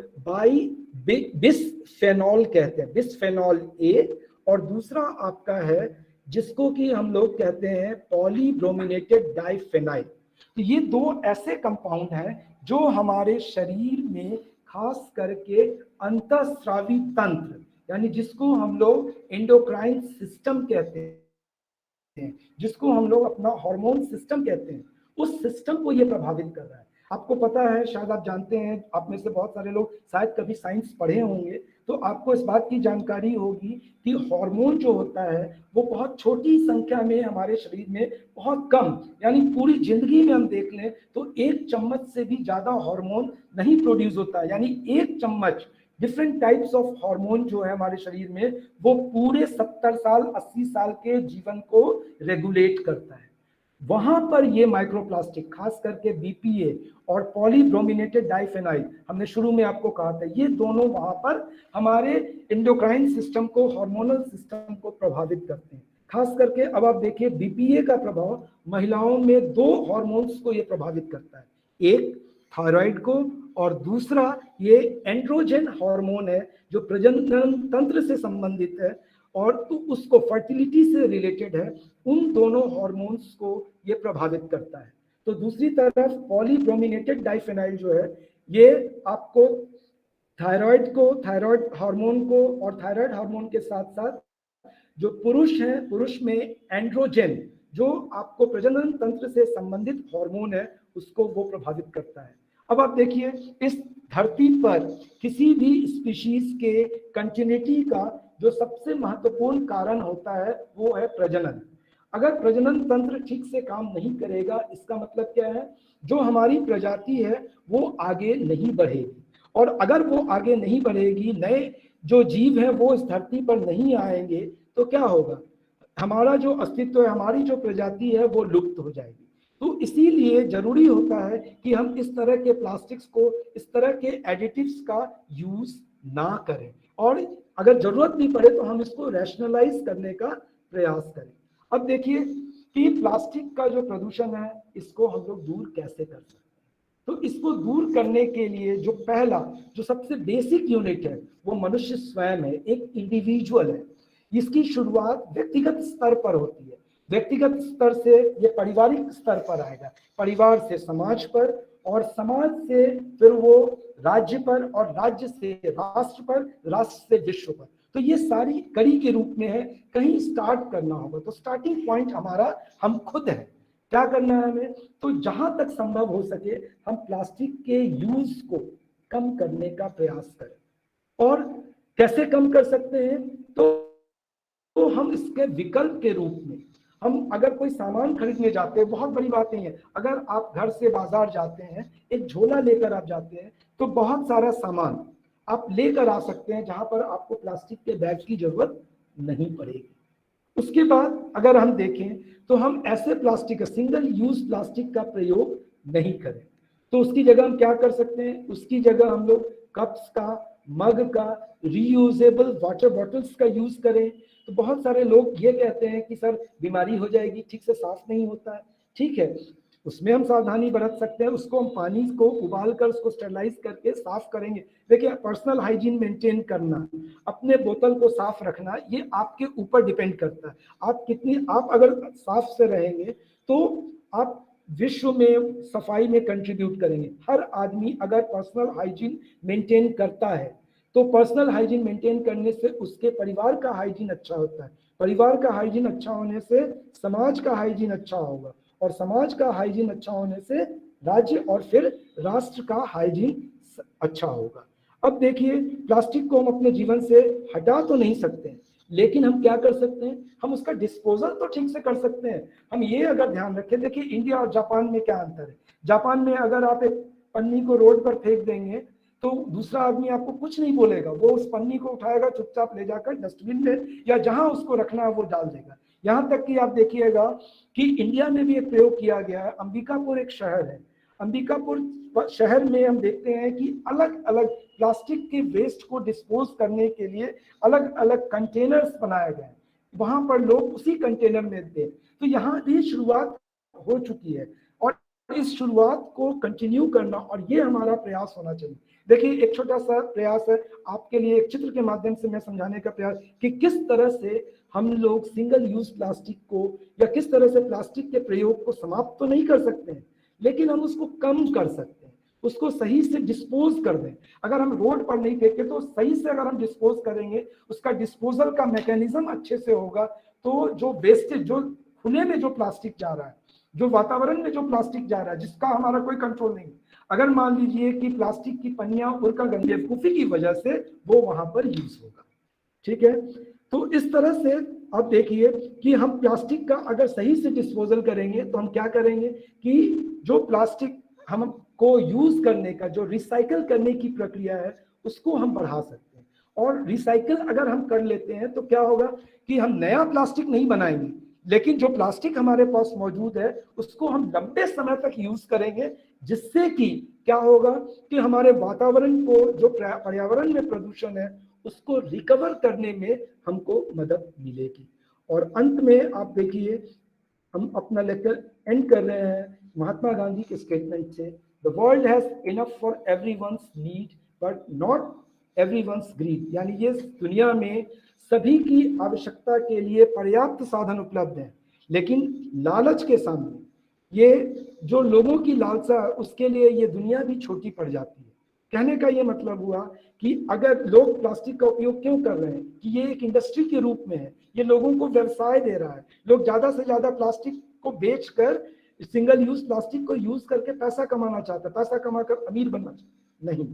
बिसफेनॉल कहते हैं, बिसफेनॉल A, और दूसरा आपका है जिसको कि हम लोग कहते हैं पॉलीब्रोमिनेटेड डाइफेनाइल। तो ये दो ऐसे कंपाउंड हैं जो हमारे शरीर में खास करके अंतःस्रावी तंत्र, यानी जिसको हम लोग एंडोक्राइन सिस्टम कहते हैं, जिसको हम लोग अपना हार्मोन सिस्टम कहते हैं, उस सिस्टम को ये प्रभावित कर रहा है। आपको पता है, शायद आप जानते हैं, आप में से बहुत सारे लोग शायद कभी साइंस पढ़े होंगे, तो आपको इस बात की जानकारी होगी कि हार्मोन जो होता है वो बहुत छोटी संख्या में हमारे शरीर में, बहुत कम, यानी पूरी जिंदगी में हम देख लें तो 1 चम्मच से भी ज्यादा हार्मोन नहीं प्रोड्यूस होता है। यानी 1 चम्मच डिफरेंट टाइप्स ऑफ हार्मोन जो है हमारे शरीर में, वो पूरे 70 साल 80 साल के जीवन को रेगुलेट करता है। वहां पर ये माइक्रोप्लास्टिक, खास करके BPA और पॉलीब्रोमिनेटेड डाइफेनाइल, हमने शुरू में आपको कहा था, ये दोनों वहां पर हमारे एंडोक्राइन सिस्टम को, हार्मोनल सिस्टम को प्रभावित करते हैं। खास करके अब आप देखिए, BPA का प्रभाव महिलाओं में 2 हार्मोन्स को ये प्रभावित करता है, एक थायराइड को और दूसरा ये एंड्रोजन हार्मोन है जो प्रजनन तंत्र से संबंधित है और तो उसको फर्टिलिटी से रिलेटेड है। उन दोनों हार्मोन्स को ये प्रभावित करता है। तो दूसरी तरफ पॉलीब्रोमिनेटेड डाइफेनाइल जो है, ये आपको थायराइड को, थायराइड हार्मोन को, और थायराइड हार्मोन के साथ साथ जो पुरुष है, पुरुष में एंड्रोजन, जो आपको प्रजनन तंत्र से संबंधित हार्मोन है, उसको वो प्रभावित करता है। अब आप देखिए, इस धरती पर किसी भी स्पीशीज के कंटिन्यूटी का जो सबसे महत्वपूर्ण कारण होता है वो है प्रजनन। अगर प्रजनन तंत्र ठीक से काम नहीं करेगा, इसका मतलब क्या है, जो हमारी प्रजाति है वो आगे नहीं बढ़ेगी। और अगर वो आगे नहीं बढ़ेगी, नए जो जीव है वो इस धरती पर नहीं आएंगे, तो क्या होगा, हमारा जो अस्तित्व है, हमारी जो प्रजाति है वो लुप्त हो जाएगी। तो इसीलिए जरूरी होता है कि हम इस तरह के प्लास्टिक्स को, इस तरह के एडिटिव्स का यूज ना करें, और अगर जरूरत नहीं पड़े तो हम इसको रैशनलाइज करने का प्रयास करें। अब देखिए कि प्लास्टिक का जो प्रदूषण है, इसको हम लोग दूर कैसे कर सकते हैं। तो इसको दूर करने के लिए जो पहला, जो सबसे बेसिक यूनिट है, वो मनुष्य स्वयं है, एक इंडिविजुअल है। इसकी शुरुआत व्यक्तिगत स्तर पर होती है, व्यक्तिगत स्तर से ये पारिवारिक स्तर पर आएगा, परिवार से समाज पर, और समाज से फिर वो राज्य पर, और राज्य से राष्ट्र पर, राष्ट्र से विश्व पर। तो ये सारी कड़ी के रूप में है। कहीं स्टार्ट करना होगा तो स्टार्टिंग पॉइंट हमारा हम खुद है। क्या करना है हमें, तो जहां तक संभव हो सके हम प्लास्टिक के यूज को कम करने का प्रयास करें। और कैसे कम कर सकते हैं, तो हम इसके विकल्प के रूप में, हम अगर कोई सामान खरीदने जाते हैं, बहुत बड़ी बात नहीं है, अगर आप घर से बाजार जाते हैं, एक झोला लेकर आप जाते हैं, तो बहुत सारा सामान आप लेकर आ सकते हैं जहां पर आपको प्लास्टिक के बैग की जरूरत नहीं पड़ेगी। उसके बाद अगर हम देखें तो हम ऐसे प्लास्टिक, सिंगल यूज प्लास्टिक का प्रयोग नहीं करें, तो उसकी जगह हम क्या कर सकते हैं, उसकी जगह हम लोग कप्स का, मग का, रीयूजेबल वाटर बॉटल्स का यूज करें। तो बहुत सारे लोग ये कहते हैं कि सर बीमारी हो जाएगी, ठीक से साफ नहीं होता है। ठीक है, उसमें हम सावधानी बरत सकते हैं, उसको हम पानी को उबाल कर उसको स्टेरलाइज करके साफ करेंगे। देखिए, पर्सनल हाइजीन मेंटेन करना, अपने बोतल को साफ रखना, ये आपके ऊपर डिपेंड करता है। आप अगर साफ से रहेंगे तो आप विश्व में सफाई में कंट्रीब्यूट करेंगे। हर आदमी अगर पर्सनल हाइजीन मेंटेन करता है तो पर्सनल हाइजीन मेंटेन करने से उसके परिवार का हाइजीन अच्छा होता है, परिवार का हाइजीन अच्छा होने से समाज का हाइजीन अच्छा होगा, और समाज का हाइजीन अच्छा होने से राज्य और फिर राष्ट्र का हाइजीन अच्छा होगा। अब देखिए, प्लास्टिक को हम अपने जीवन से हटा तो नहीं सकते, लेकिन हम क्या कर सकते हैं, हम उसका डिस्पोजल तो ठीक से कर सकते हैं। हम ये अगर ध्यान रखें, देखिए इंडिया और जापान में क्या अंतर है। जापान में अगर आप एक पन्नी को रोड पर फेंक देंगे तो दूसरा आदमी आपको कुछ नहीं बोलेगा, वो उस पन्नी को उठाएगा, चुपचाप ले जाकर डस्टबिन में या जहां उसको रखना है वो डाल देगा। यहां तक कि आप देखिएगा कि इंडिया में भी एक प्रयोग किया गया है। अंबिकापुर एक शहर है, अंबिकापुर शहर में हम देखते हैं कि अलग अलग प्लास्टिक के वेस्ट को डिस्पोज करने के लिए अलग अलग कंटेनर्स बनाए गए, वहां पर लोग उसी कंटेनर में देते हैं। तो यहाँ भी शुरुआत हो चुकी है और इस शुरुआत को कंटिन्यू करना, और ये हमारा प्रयास होना चाहिए। देखिए, एक छोटा सा प्रयास है आपके लिए, एक चित्र के माध्यम से मैं समझाने का प्रयास कि किस तरह से हम लोग सिंगल यूज प्लास्टिक को या किस तरह से प्लास्टिक के प्रयोग को समाप्त तो नहीं कर सकते हैं, लेकिन हम उसको कम कर सकते हैं, उसको सही से डिस्पोज कर दें। अगर हम रोड पर नहीं फेंके तो सही से अगर हम डिस्पोज करेंगे, उसका डिस्पोजल का मैकेनिज्म अच्छे से होगा, तो जो वेस्टेज, जो खुले में जो प्लास्टिक जा रहा है, जो वातावरण में जो प्लास्टिक जा रहा है जिसका हमारा कोई कंट्रोल नहीं, अगर मान लीजिए कि प्लास्टिक की पन्नियां उड़कर गंदे बेवकूफी की वजह से वो वहां पर यूज होगा, ठीक है। तो इस तरह से आप देखिए कि हम प्लास्टिक का अगर सही से डिस्पोजल करेंगे तो हम क्या करेंगे कि जो प्लास्टिक हमको यूज करने का, जो रिसाइकल करने की प्रक्रिया है, उसको हम बढ़ा सकते हैं। और रिसाइकल अगर हम कर लेते हैं तो क्या होगा कि हम नया प्लास्टिक नहीं बनाएंगे, लेकिन जो प्लास्टिक हमारे पास मौजूद है उसको हम लंबे समय तक यूज करेंगे, जिससे कि क्या होगा कि हमारे वातावरण को, जो पर्यावरण में प्रदूषण है, उसको रिकवर करने में हमको मदद मिलेगी। और अंत में आप देखिए, हम अपना लेक्चर एंड कर रहे हैं महात्मा गांधी के स्टेटमेंट से, the world has enough for everyone's need but not everyone's greed. यानी ये दुनिया में सभी की आवश्यकता के लिए पर्याप्त साधन उपलब्ध हैं, लेकिन लालच के सामने, ये जो लोगों की लालसा है, उसके लिए ये दुनिया भी छोटी पड़ जाती है। कहने का ये मतलब हुआ कि अगर लोग प्लास्टिक का उपयोग क्यों कर रहे हैं, कि ये एक इंडस्ट्री के रूप में है, ये लोगों को व्यवसाय दे रहा है। लोग ज्यादा से ज्यादा प्लास्टिक को बेचकर, सिंगल यूज प्लास्टिक को यूज करके पैसा कमाना चाहता है, पैसा कमाकर अमीर बनना चाहता है। नहीं,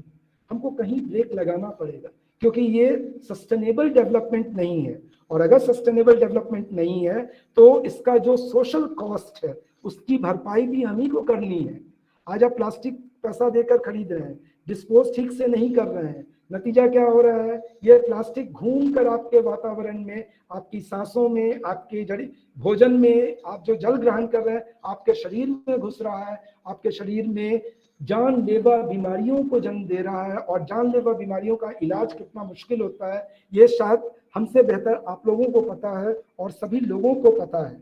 हमको कहीं ब्रेक लगाना पड़ेगा, क्योंकि ये सस्टेनेबल डेवलपमेंट नहीं है। और अगर सस्टेनेबल डेवलपमेंट नहीं है तो इसका जो सोशल कॉस्ट है उसकी भरपाई भी हम ही को करनी है। आज आप प्लास्टिक पैसा देकर खरीद रहे हैं, डिस्पोज ठीक से नहीं कर रहे हैं, नतीजा क्या हो रहा है, ये प्लास्टिक घूम कर आपके वातावरण में, आपकी सांसों में, आपके जड़ी भोजन में, आप जो जल ग्रहण कर रहे हैं, आपके शरीर में घुस रहा है, आपके शरीर में जानलेवा बीमारियों को जन्म दे रहा है। और जानलेवा बीमारियों का इलाज कितना मुश्किल होता है, ये शायद हमसे बेहतर आप लोगों को पता है और सभी लोगों को पता है।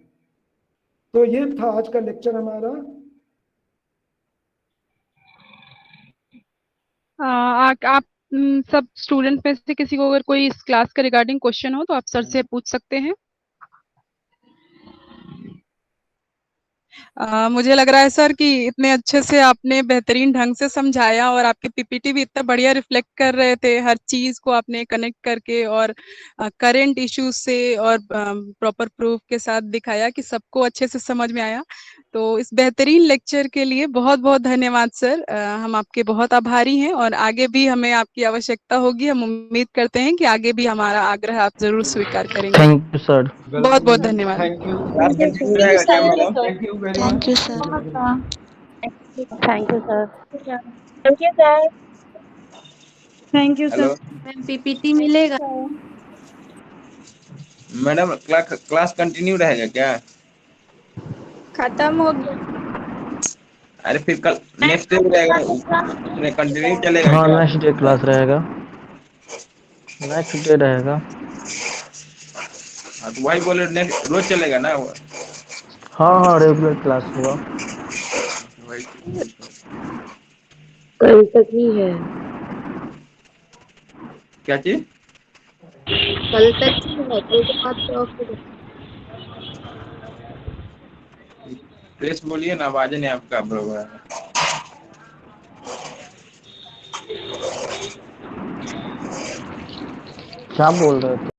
तो ये था आज का लेक्चर हमारा। आप सब स्टूडेंट में से किसी को अगर कोई इस क्लास के रिगार्डिंग क्वेश्चन हो तो आप सर से पूछ सकते हैं। मुझे लग रहा है सर कि इतने अच्छे से आपने बेहतरीन ढंग से समझाया और आपके पीपीटी भी इतना बढ़िया रिफ्लेक्ट कर रहे थे, हर चीज को आपने कनेक्ट करके और करंट इश्यूज से और प्रॉपर प्रूफ के साथ दिखाया कि सबको अच्छे से समझ में आया। तो इस बेहतरीन लेक्चर के लिए बहुत बहुत धन्यवाद सर। हम आपके बहुत आभारी हैं और आगे भी हमें आपकी आवश्यकता होगी। हम उम्मीद करते हैं कि आगे भी हमारा आग्रह आप जरूर स्वीकार करेंगे। Thank you sir. बहुत बहुत धन्यवाद। थैंक यू, क्लास कंटिन्यू रहेगा क्या madam? Thank you very thank much. You sir. Thank you sir. Thank you sir. Thank you hello ma'am PPT मिलेगा? मैडम, क्लास कंटिन्यू रहेगा क्या? खत्म हो गया। अरे फिर कल नेक्स्ट डे रहेगा, उसमें कंटिन्यू चलेगा हाँ, क्या? नेक्स्ट डे क्लास रहेगा, नेक्स्ट डे रहेगा। हाँ तो वही बोले, नेक्स्ट रोज चलेगा ना वो? हाँ हाँ, रेगुलर क्लास होगा। वही कल तक ही है। क्या चीज? कल तक ही है, कल के बाद तो ऑफ हो जाएगा। प्लीज बोलिए ना, आवाज नहीं आपका बरोबर। क्या बोल रहे थे?